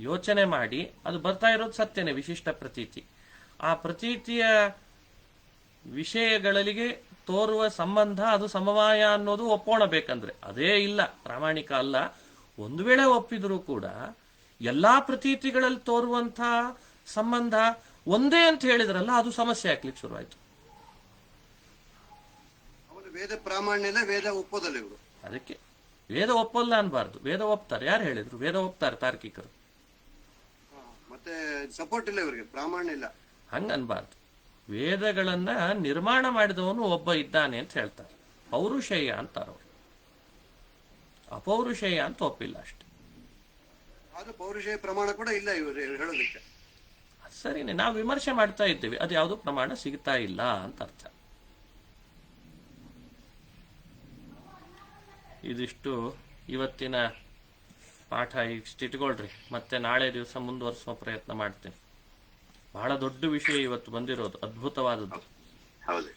ಯೋಚನೆ ಮಾಡಿ, ಅದು ಬರ್ತಾ ಇರೋದು ಸತ್ಯನೇ, ವಿಶಿಷ್ಟ ಪ್ರತೀತಿ. ಆ ಪ್ರತೀತಿಯ ವಿಷಯಗಳಿಗೆ ತೋರುವ ಸಂಬಂಧ ಅದು ಸಮವಾಯ ಅನ್ನೋದು ಒಪ್ಪೋಣ. ಬೇಕಂದ್ರೆ ಅದೇ ಇಲ್ಲ, ಪ್ರಾಮಾಣಿಕ ಅಲ್ಲ. ಒಂದು ವೇಳೆ ಒಪ್ಪಿದ್ರು ಕೂಡ ಎಲ್ಲಾ ಪ್ರತೀತಿಗಳಲ್ಲಿ ತೋರುವಂತಹ ಸಂಬಂಧ ಒಂದೇ ಅಂತ ಹೇಳಿದ್ರಲ್ಲ, ಅದು ಸಮಸ್ಯೆ ಆಗ್ಲಿಕ್ಕೆ ಶುರುವಾಯ್ತು. ಅವರು ವೇದ ಪ್ರಾಮಾಣ್ಯ ಇಲ್ಲ, ವೇದ ಒಪ್ಪೋದಲ್ಲ ಇವರು. ಅದಕ್ಕೆ ವೇದ ಒಪ್ಪಲ್ಲ ಅನ್ಬಾರ್ದು, ವೇದ ಒಪ್ತಾರೆ. ಯಾರು ಹೇಳಿದ್ರು? ವೇದ ಒಪ್ತಾರೆ ತಾರ್ಕಿಕರು. ಮತ್ತೆ ಸಪೋರ್ಟ್ ಇಲ್ಲ ಇವರಿಗೆ, ಪ್ರಾಮಾಣ್ಯ ಇಲ್ಲ. ಹಂಗ ಅನ್ಬಾರ್ದು. ವೇದಗಳನ್ನ ನಿರ್ಮಾಣ ಮಾಡಿದವನು ಒಬ್ಬ ಇದ್ದಾನೆ ಅಂತ ಹೇಳ್ತಾರೆ. ಪೌರುಷೇಯ ಅಂತಾರ ಅವರು, ಅಪೌರುಷೇಯ ಅಂತ ಒಪ್ಪಿಲ್ಲ ಅಷ್ಟೆ. ಆದ್ರೂ ಪೌರುಷೇಯ ಪ್ರಮಾಣ ಕೂಡ ಇಲ್ಲ ಇವರು ಹೇಳೋದಕ್ಕೆ. ಸರಿನೇ, ನಾವು ವಿಮರ್ಶೆ ಮಾಡ್ತಾ ಇದ್ದೇವೆ, ಅದು ಯಾವುದು ಪ್ರಮಾಣ ಸಿಗ್ತಾ ಇಲ್ಲ ಅಂತ ಅರ್ಥ. ಇದಿಷ್ಟು ಇವತ್ತಿನ ಪಾಠ. ಇಷ್ಟಿಟ್ಕೊಳ್ರಿ, ಮತ್ತೆ ನಾಳೆ ದಿವಸ ಮುಂದುವರಿಸುವ ಪ್ರಯತ್ನ ಮಾಡ್ತೇನೆ. ಬಹಳ ದೊಡ್ಡ ವಿಷಯ ಇವತ್ತು ಬಂದಿರೋದು, ಅದ್ಭುತವಾದದ್ದು. ಹೌದು.